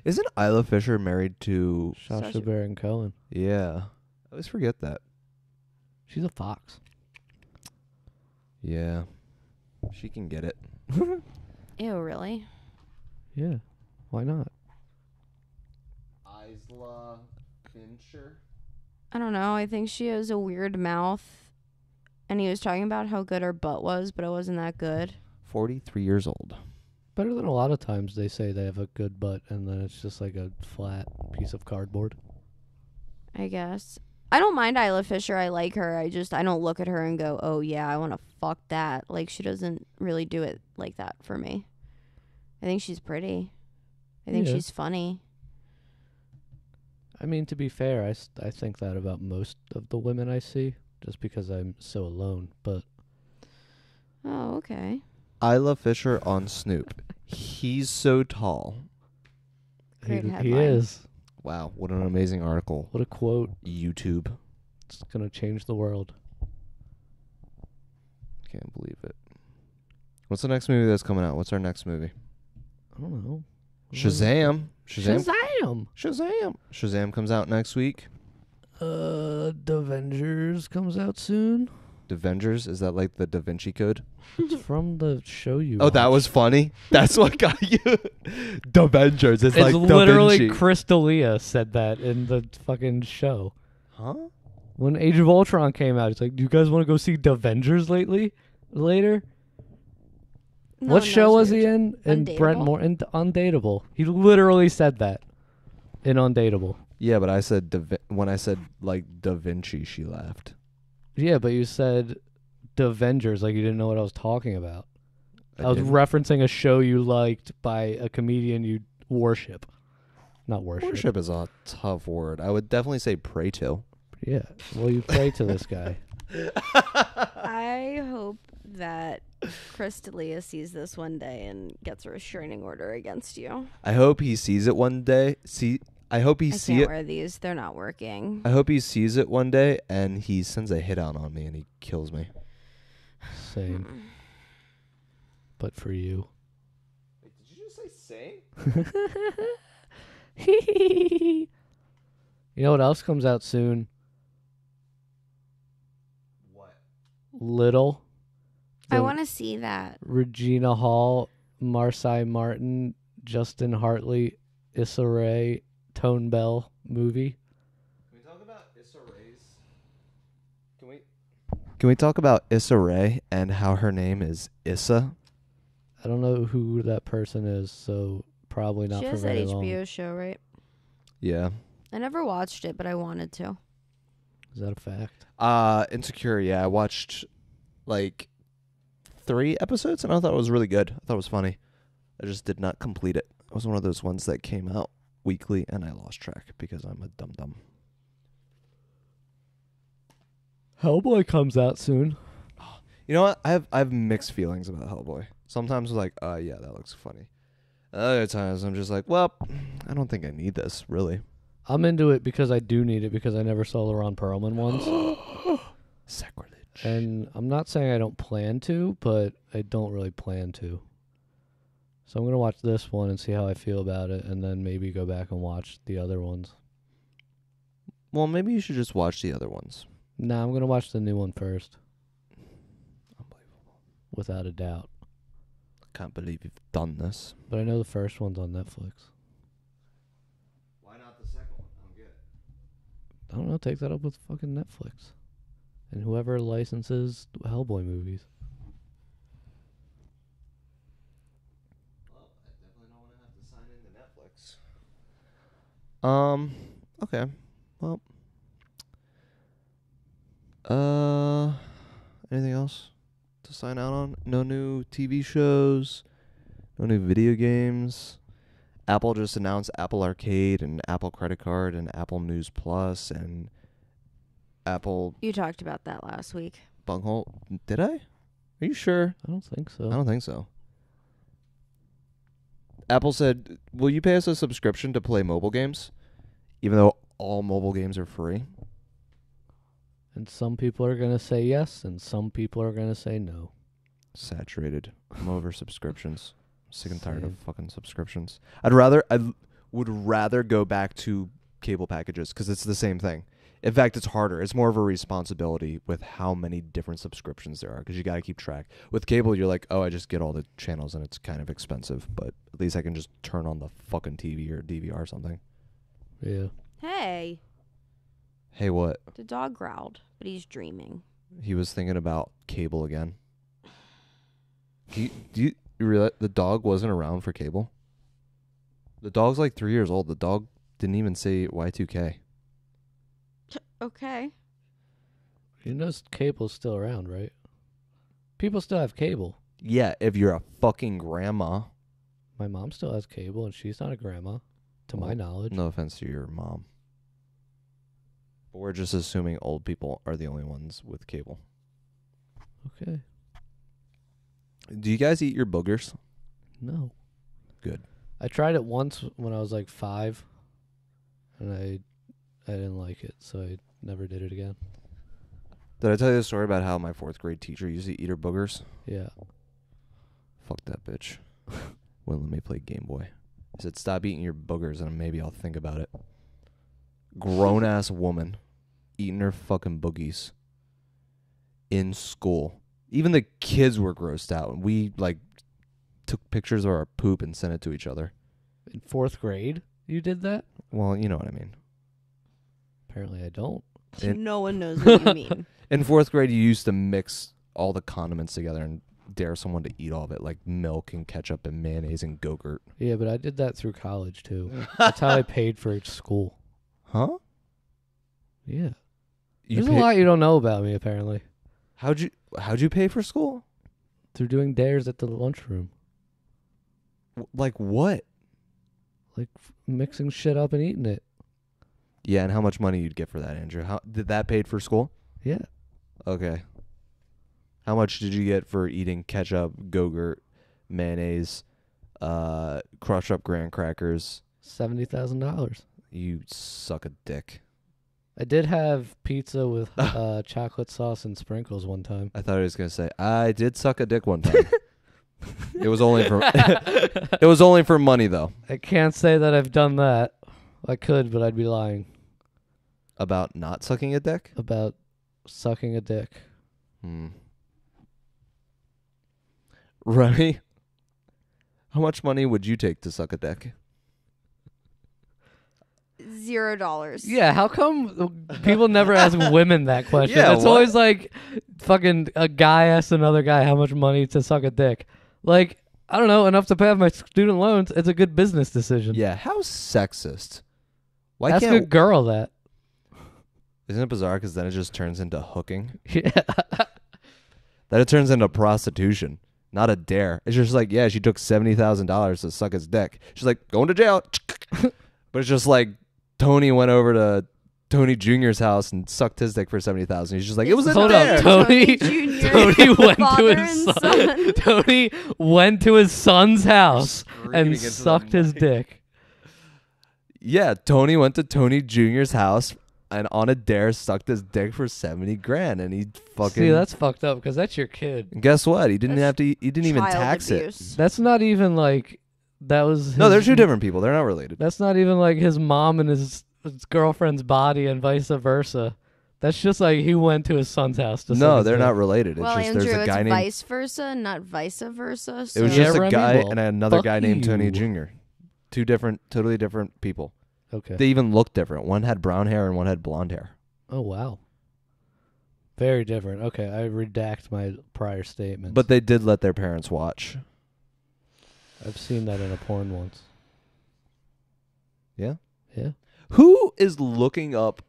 Isn't Isla Fisher married to?
Sacha
Sacha-
Baron Cohen.
Yeah. I always forget that.
She's a fox.
Yeah. She can get it.
Ew, really?
Yeah. Why not?
Isla Fisher.
I don't know. I think she has a weird mouth. And he was talking about how good her butt was, but it wasn't that good.
43 years old.
Better than a lot of times they say they have a good butt and then it's just like a flat piece of cardboard.
I guess. I don't mind Isla Fisher. I like her. I don't look at her and go, oh, yeah, I want to fuck that. Like, she doesn't really do it like that for me. I think she's pretty. I think
Yeah.
she's funny.
I mean, to be fair, I think that about most of the women I see, just because I'm so alone. But
Oh, okay.
Isla Fisher on Snoop. He's so tall.
Great
he
headline.
is.
Wow, what an amazing article.
What a quote.
YouTube.
It's going to change the world.
Can't believe it. What's the next movie that's coming out? What's our next movie?
I don't know.
Shazam. Shazam.
Shazam!
Shazam. Shazam comes out next week.
The Avengers comes out soon.
Avengers, is that like the Da Vinci Code?
It's from the show you
Oh, that
watched.
was funny. That's what got you. Da Avengers. It's like Da
literally
Vinci.
Chris D'Elia said that in the fucking show.
Huh?
When Age of Ultron came out, it's like, do you guys want to go see The Avengers later?
No
What
one
show
knows
was
what
he
you're
in? In
Undateable?
Brent Moore, in Undateable. He literally said that in Undateable.
Yeah, but I said when I said like Da Vinci, she laughed.
Yeah, but you said The Avengers like you didn't know what I was talking about. I was
did.
referencing a show you liked by a comedian you worship. Not worship.
Worship is a tough word. I would definitely say pray to.
Yeah. Well, you pray to this guy.
I hope that Crystalia sees this one day and gets a restraining order against you.
I hope he sees it one day. I hope he
I
see
can't
it.
wear these. They're not working.
I hope he sees it one day and he sends a hit out on me and he kills me.
Same. But for you.
Wait, did you just say same?
You know what else comes out soon?
What?
Little.
I
The
want to see that.
Regina Hall, Marcy Martin, Justin Hartley, Issa Rae, Tone Bell movie.
Can we talk about Issa Rae's? Can we talk about Issa Rae and how her name is Issa?
I don't know who that person is, so probably not
She
for
has that
very long.
HBO show, right?
Yeah.
I never watched it, but I wanted to.
Is that a fact?
Insecure, yeah. I watched like 3 episodes and I thought it was really good. I thought it was funny. I just did not complete it. It was one of those ones that came out weekly and I lost track because I'm a dum-dum.
Hellboy comes out soon.
You know what? I have mixed feelings about Hellboy. Sometimes I'm like, yeah, that looks funny. Other times I'm just like, well, I don't think I need this, really.
I'm into it because I do need it because I never saw the Ron Perlman ones.
Sacrilege.
And I'm not saying I don't plan to, but I don't really plan to. So I'm going to watch this one and see how I feel about it and then maybe go back and watch the other ones.
Well, maybe you should just watch the other ones.
Nah, I'm going to watch the new one first.
Unbelievable.
Without a doubt.
I can't believe you've done this.
But I know the first one's on Netflix.
Why not the second one? I don't get it.
I don't know, take that up with fucking Netflix. And whoever licenses Hellboy movies.
Well, I definitely don't want to have to sign into Netflix. Okay. Well. Anything else to sign out on? No new TV shows, no new video games. Apple just announced Apple Arcade and Apple Credit Card and Apple News Plus and Apple
You talked about that last week.
Bunghole. Did I? Are you sure?
I don't think so.
I don't think so. Apple said, will you pay us a subscription to play mobile games? Even though all mobile games are free.
And some people are going to say yes, and some people are going to say no.
Saturated. I'm over subscriptions. I'm sick and tired of
Same.
fucking subscriptions. I would rather go back to cable packages because it's the same thing. In fact, it's harder. It's more of a responsibility with how many different subscriptions there are because you got to keep track. With cable, you're like, oh, I just get all the channels and it's kind of expensive, but at least I can just turn on the fucking TV or DVR or something.
Yeah.
Hey,
Hey, what?
the dog growled, but he's dreaming.
He was thinking about cable again. Do you realize the dog wasn't around for cable? The dog's like 3 years old. The dog didn't even say Y2K.
Okay.
You know cable's still around, right? People still have cable.
Yeah, if you're a fucking grandma.
My mom still has cable, and she's not a grandma, to my
Well,
knowledge.
No offense to your mom. But we're just assuming old people are the only ones with cable.
Okay.
Do you guys eat your boogers?
No.
Good.
I tried it once when I was like 5, and I didn't like it, so I never did it again.
Did I tell you the story about how my 4th grade teacher used to eat her boogers?
Yeah.
Fuck that bitch. Wouldn't let me play Game Boy. He said, stop eating your boogers and maybe I'll think about it. Grown-ass woman eating her fucking boogies in school. Even the kids were grossed out. And we, like, took pictures of our poop and sent it to each other.
In 4th grade, you did that?
Well, you know what I mean.
Apparently I don't.
No one knows what you mean.
In 4th grade, you used to mix all the condiments together and dare someone to eat all of it, like milk and ketchup and mayonnaise and Go-Gurt.
Yeah, but I did that through college, too. That's how I paid for school.
Huh?
Yeah.
You
There's a lot you don't know about me, apparently.
How'd you pay for school?
Through doing dares at the lunchroom.
Like what?
Like mixing shit up and eating it.
Yeah, and how much money you'd get for that, Andrew? How did that paid for school?
Yeah.
Okay. How much did you get for eating ketchup, Go-Gurt, mayonnaise, crushed up graham crackers?
$70,000.
You suck a dick.
I did have pizza with chocolate sauce and sprinkles one time.
I thought he was gonna say I did suck a dick one time. It was only for it was only for money though.
I can't say that I've done that. I could, but I'd be lying.
About not sucking a dick?
About sucking a dick.
Remi, how much money would you take to suck a dick?
$0.
Yeah, how come people never ask women that question?
Yeah,
It's
what?
always like fucking a guy asks another guy how much money to suck a dick. Like, I don't know, enough to pay off my student loans. It's a good business decision.
Yeah, how sexist. Why
Ask a
can't
girl that.
Isn't it bizarre because then it just turns into hooking?
Yeah.
Then it turns into prostitution, not a dare. It's just like, yeah, she took $70,000 to suck his dick. She's like, going to jail. But it's just like Tony went over to Tony Jr.'s house and sucked his dick for $70,000. He's just like, it was a
Hold
dare.
up, Tony.
Jr.
Tony went to
Father
his
and
son. Tony went to his son's house
Screaming
and
into the
sucked his
mic.
dick.
Yeah, Tony went to Tony Jr.'s house and on a dare sucked his dick for $70,000, and he fucking.
See, that's fucked up because that's your kid.
And guess what? He didn't
That's
have to. He didn't even
Child
tax
abuse.
That's not even like that was. His,
it. No, they're two different people. They're not related.
That's not even like his mom and his girlfriend's body and vice versa. That's just like he went to his son's house to suck
No,
his
they're
dick.
not related. It's
Well,
just
Andrew,
there's a
it's
guy named.
vice versa, not vice versa. So.
It was
Yeah,
just a
Remi,
guy
well,
and another
fuck
guy named Tony
you.
Jr. Two different, totally different people.
Okay.
They even looked different. One had brown hair and one had blonde hair.
Oh wow. Very different. Okay, I redact my prior statements.
But they did let their parents watch.
I've seen that in a porn once.
Yeah?
Yeah.
Who is looking up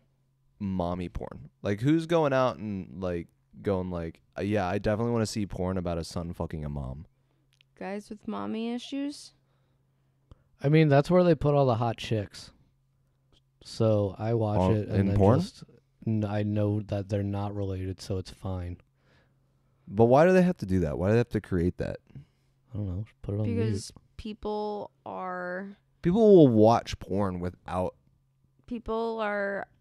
mommy porn? Like, who's going out and, like, going, like, yeah, I definitely want to see porn about a son fucking a mom.
Guys with mommy issues.
I mean, that's where they put all the hot chicks. So I watch it and
in
then
porn?
I know that they're not related, so it's fine.
But why do they have to do that? Why do they have to create that?
I don't know. Just put it on mute.
Because people are
People will watch porn without.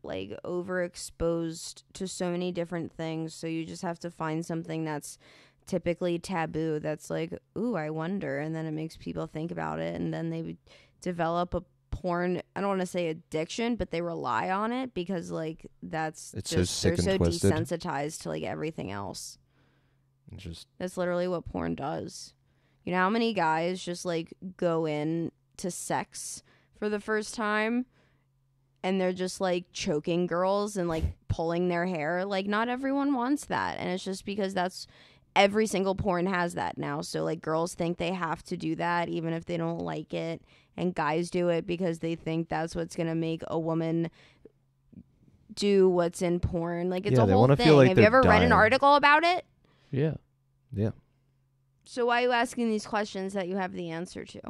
like overexposed to so many different things, so you just have to find something that's typically taboo that's like, ooh, I wonder, and then it makes people think about it, and then they develop a porn, I don't want to say addiction, but they rely on it because like that's
It's so
just
sick
they're so
and twisted.
desensitized to like everything else.
It's just.
That's literally what porn does. You know how many guys just like go in to sex for the first time and they're just like choking girls and like pulling their hair? Like, not everyone wants that, and it's just because that's every single porn has that now. So like girls think they have to do that even if they don't like it, and guys do it because they think that's what's gonna make a woman do what's in porn. Like, it's
Yeah,
a
they
whole
wanna
thing.
feel like
Have you
they're
ever read an
dying.
article about it?
Yeah.
Yeah.
So why are you asking these questions that you have the answer to?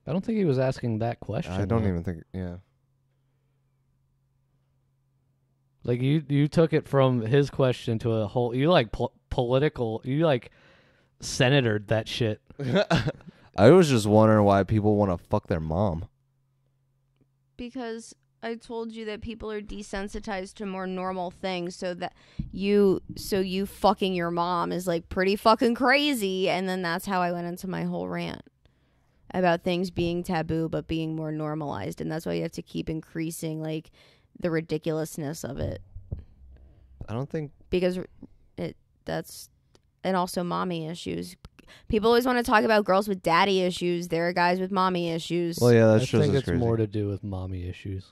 I don't think he was asking that question.
I don't
though.
even think. Yeah.
Like you took it from his question to a whole. You like political. You like senatored that shit.
I was just wondering why people want to fuck their mom.
Because I told you that people are desensitized to more normal things, so you fucking your mom is like pretty fucking crazy, and then that's how I went into my whole rant about things being taboo but being more normalized, and that's why you have to keep increasing like the ridiculousness of it,
I don't think.
because and also mommy issues. People always want to talk about girls with daddy issues. There are guys with mommy issues.
Well, yeah,
I
that's just
think
as
it's
crazy.
more to do with mommy issues.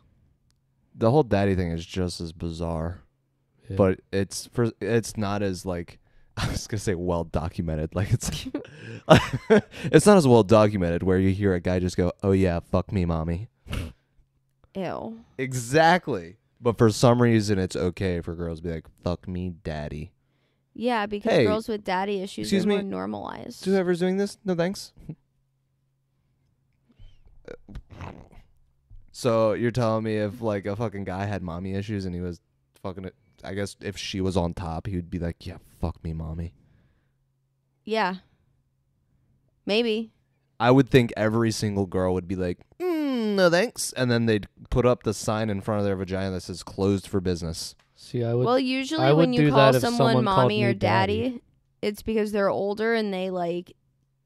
The whole daddy thing is just as bizarre,
Yeah.
but it's not as like I was gonna say well documented. Like it's it's not as well documented where you hear a guy just go, "Oh yeah, fuck me, mommy."
Ew.
Exactly. But for some reason, it's okay for girls to be like, "Fuck me, daddy."
Yeah, because
Hey,
girls with daddy issues
excuse
are more
me,
normalized.
Whoever's doing this, no thanks. So you're telling me if like a fucking guy had mommy issues and he was fucking it, I guess if she was on top, he would be like, yeah, fuck me, mommy.
Yeah. Maybe.
I would think every single girl would be like, no thanks. And then they'd put up the sign in front of their vagina that says closed for business.
See, I would.
Well, usually
I would
when you
do
call
that if
someone
someone called
mommy
me
or daddy,
daddy.
it's because they're older and they like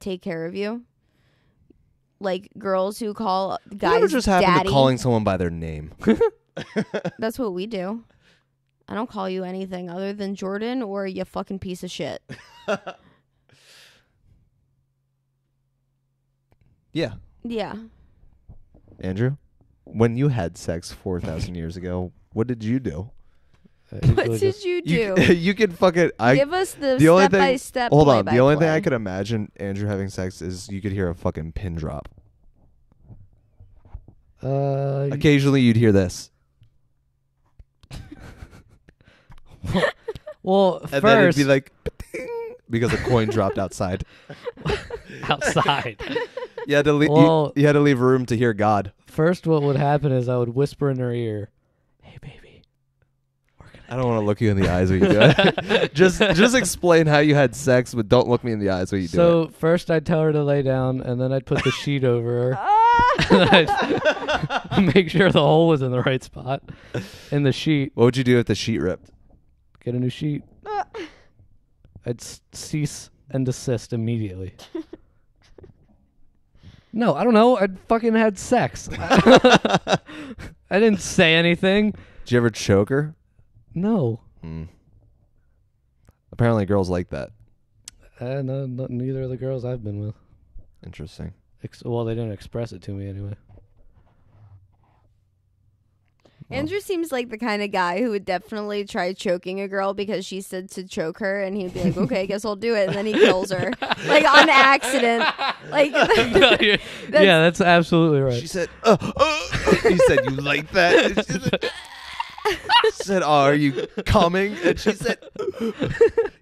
take care of you. Like girls who call guys
You ever just happen
daddy.
to calling someone by their name?
That's what we do. I don't call you anything other than Jordan or you fucking piece of shit.
Yeah.
Yeah.
Andrew, when you had sex 4,000 years ago, what did you do?
What did you do?
You can fucking...
Give us the
only
step-by-step.
Hold on. The only thing
play-by-play.
I could imagine Andrew having sex is you could hear a fucking pin drop. Occasionally you'd hear this.
Well,
And then it'd
first
be like... "Ba-ding," because a coin dropped outside.
outside.
You had to leave.
Well-
You had to leave room to hear God.
First, what would happen is I would whisper in her ear, "Hey, baby, we're gonna."
I don't want to look you in the eyes when you do it. just explain how you had sex, but don't look me in the eyes when you do it.
So first, I'd tell her to lay down, and then I'd put the sheet over her. And I'd make sure the hole was in the right spot in the sheet.
What would you do if the sheet ripped?
Get a new sheet. I'd cease and desist immediately. No, I don't know. I'd fucking had sex. I didn't say anything.
Did you ever choke her?
No.
Apparently, girls like that.
No, neither of the girls I've been with.
Interesting.
Well, they didn't express it to me anyway.
Andrew seems like the kind of guy who would definitely try choking a girl because she said to choke her, and he'd be like, "Okay, I guess I'll do it," and then he kills her, like on accident. Like,
Yeah, that's absolutely right.
She said, he said, you like that? She said, oh, are you coming? And she said,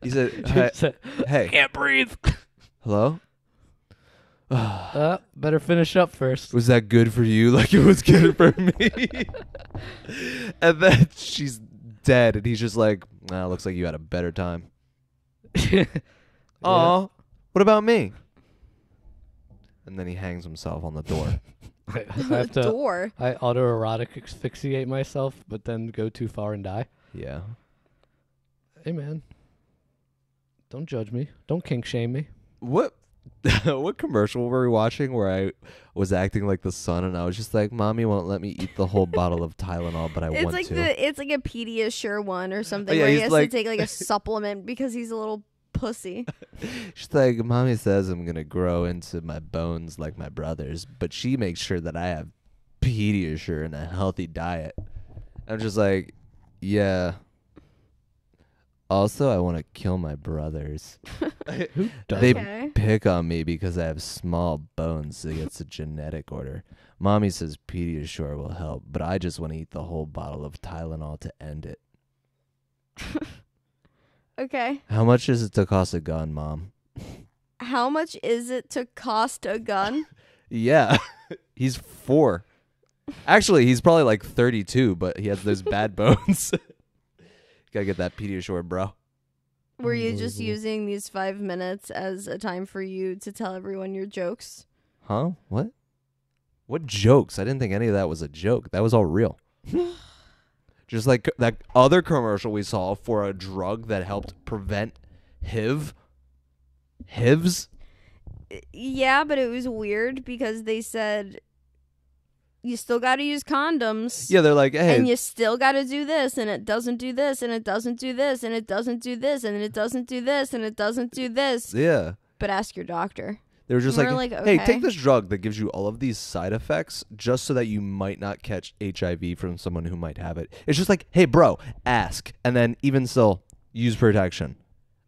he said, hey,
Can't breathe.
hello?
Better finish up first.
Was that good for you like it was good for me? And then she's dead, and he's just like, nah, looks like you had a better time. Aw, what about me? And then he hangs himself on the door.
I have to.
door.
I autoerotic asphyxiate myself, but then go too far and die.
Yeah.
Hey, man. Don't judge me. Don't kink shame me.
What commercial were we watching where I was acting like the son and I was just like, Mommy won't let me eat the whole bottle of Tylenol, but I
It's
want
like
to.
it's like a Pediasure one or something
yeah,
where he
he's
has
like-
to take like a supplement because he's a little pussy.
She's like, Mommy says I'm going to grow into my bones like my brothers, but she makes sure that I have Pediasure and a healthy diet. I'm just like, yeah. Also, I want to kill my brothers.
Who does?
They
Okay.
pick on me because I have small bones, so it's a genetic order. Mommy says Pediasure will help, but I just want to eat the whole bottle of Tylenol to end it.
Okay.
How much is it to cost a gun, Mom?
How much is it to cost a gun?
Yeah, he's 4. Actually, he's probably like 32, but he has those bad bones. Gotta get that Pediasure, bro.
Were you just
Unbelievable.
using these 5 minutes as a time for you to tell everyone your jokes?
Huh? What? What jokes? I didn't think any of that was a joke. That was all real. Just like that other commercial we saw for a drug that helped prevent HIV. HIVs?
Yeah, but it was weird because they said you still got to use condoms.
Yeah, they're like, hey,
And you still got to do this, and it doesn't do this, and it doesn't do this, and it doesn't do this, and it doesn't do this, and it doesn't do this.
yeah.
But ask your doctor.
They were just
We're
like,
like,
hey,
okay.
take this drug that gives you all of these side effects just so that you might not catch HIV from someone who might have it. It's just like, hey, bro, ask. And then even still, use protection.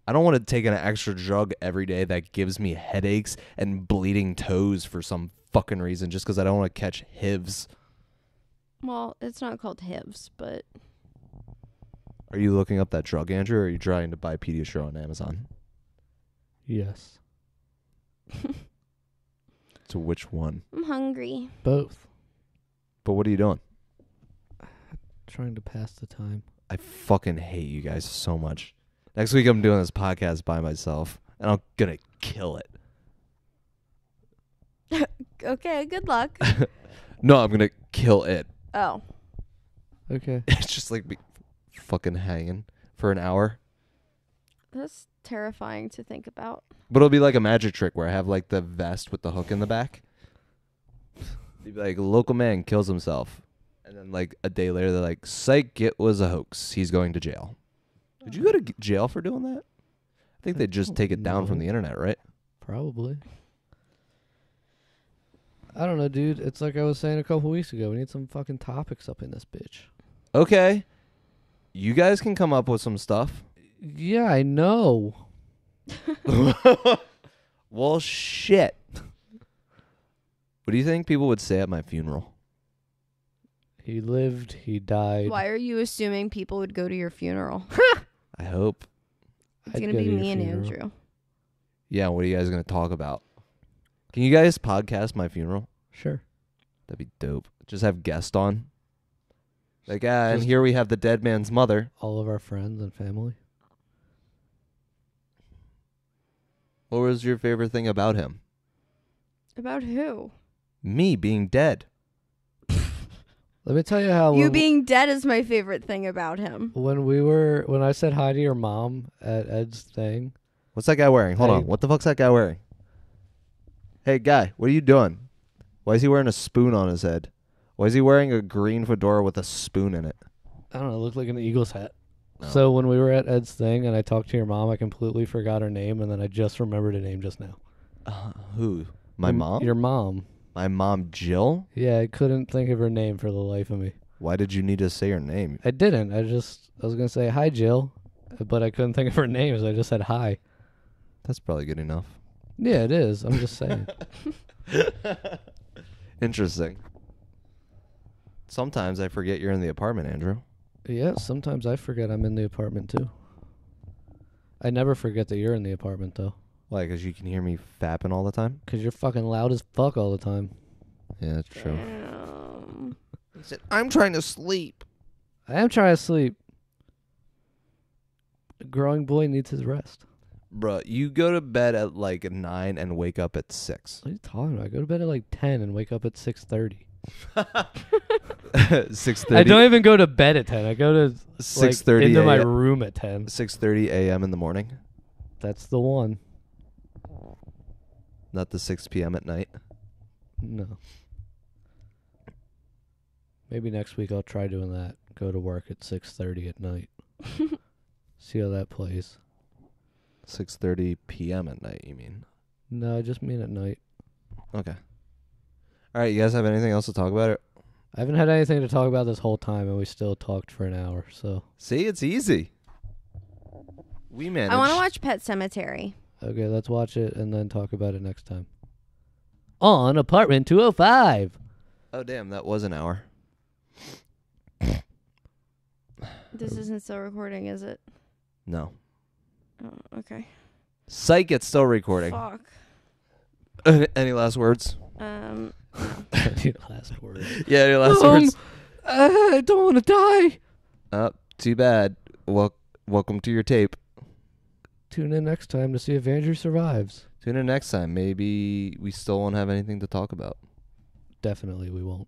I don't want to take an extra drug every day that gives me headaches and bleeding toes for some fucking reason just because I don't want to catch HIVs.
Well, it's not called HIVs, but
Are you looking up that drug, Andrew, or are you trying to buy Pediasure on Amazon?
Yes.
To which one?
I'm hungry.
Both.
But what are you doing?
Trying to pass the time.
I fucking hate you guys so much. Next week I'm doing this podcast by myself, and I'm gonna kill it.
Okay, good luck.
No, I'm gonna kill it.
Oh.
Okay.
It's just like me fucking hanging for an hour.
That's terrifying to think about.
But it'll be like a magic trick where I have like the vest with the hook in the back. You'd be like, local man kills himself. And then like a day later, they're like, psych, it was a hoax. He's going to jail. Did you go to jail for doing that? I think they just take it down from the internet, right?
Probably. I don't know, dude. It's like I was saying a couple weeks ago. We need some fucking topics up in this bitch.
Okay. You guys can come up with some stuff.
Yeah, I know.
Well, shit. What do you think people would say at my funeral?
He lived, he died.
Why are you assuming people would go to your funeral?
I hope.
It's going to be me and Andrew.
Yeah, what are you guys going to talk about? Can you guys podcast my funeral?
Sure.
That'd be dope. Just have guests on. Like, and here we have the dead man's mother.
All of our friends and family.
What was your favorite thing about him?
About who?
Me being dead.
Let me tell you how
You being dead is my favorite thing about him.
When I said hi to your mom at Ed's thing.
What's that guy wearing? Hold
Hey.
on. What the fuck's that guy wearing? Hey, guy, what are you doing? Why is he wearing a spoon on his head? Why is he wearing a green fedora with a spoon in it?
I don't know, it looked like an Eagles hat.
Oh.
So when we were at Ed's thing and I talked to your mom, I completely forgot her name and then I just remembered her name just now.
Who? My mom?
Your mom.
My mom, Jill?
Yeah, I couldn't think of her name for the life of me.
Why did you need to say her name?
I didn't. I was going to say, hi, Jill. But I couldn't think of her name, so I just said hi.
That's probably good enough.
Yeah, it is. I'm just saying.
Interesting. Sometimes I forget you're in the apartment, Andrew.
Yeah, sometimes I forget I'm in the apartment, too. I never forget that you're in the apartment, though.
Why? Because you can hear me fapping all the time?
Because you're fucking loud as fuck all the time.
Yeah, that's true.
He
said, I'm trying to sleep.
I am trying to sleep. A growing boy needs his rest.
Bruh, you go to bed at like 9 and wake up at 6.
What are you talking about? I go to bed at like 10 and wake up at 6:30.
6:30.
I don't even go to bed at 10. I go to
6:30
into my room at 10.
6:30 a.m. in the morning.
That's the one.
Not the 6 p.m. at night.
No. Maybe next week I'll try doing that. Go to work at 6:30 at night. See how that plays.
6:30 p.m. at night, you mean?
No, I just mean at night.
Okay. All right, you guys have anything else to talk about?
I haven't had anything to talk about this whole time, and we still talked for an hour, so.
See, it's easy. We managed.
I want to watch Pet Cemetery.
Okay, let's watch it and then talk about it next time. On Apartment 205.
Oh, damn, that was an hour.
This isn't still recording, is it?
No.
Oh, okay.
Psych, it's still recording.
Fuck.
Any last words?
Any last word?
Yeah, any last words?
I don't want to die.
Too bad. Welcome to your tape.
Tune in next time to see if Andrew survives.
Tune in next time. Maybe we still won't have anything to talk about.
Definitely we won't.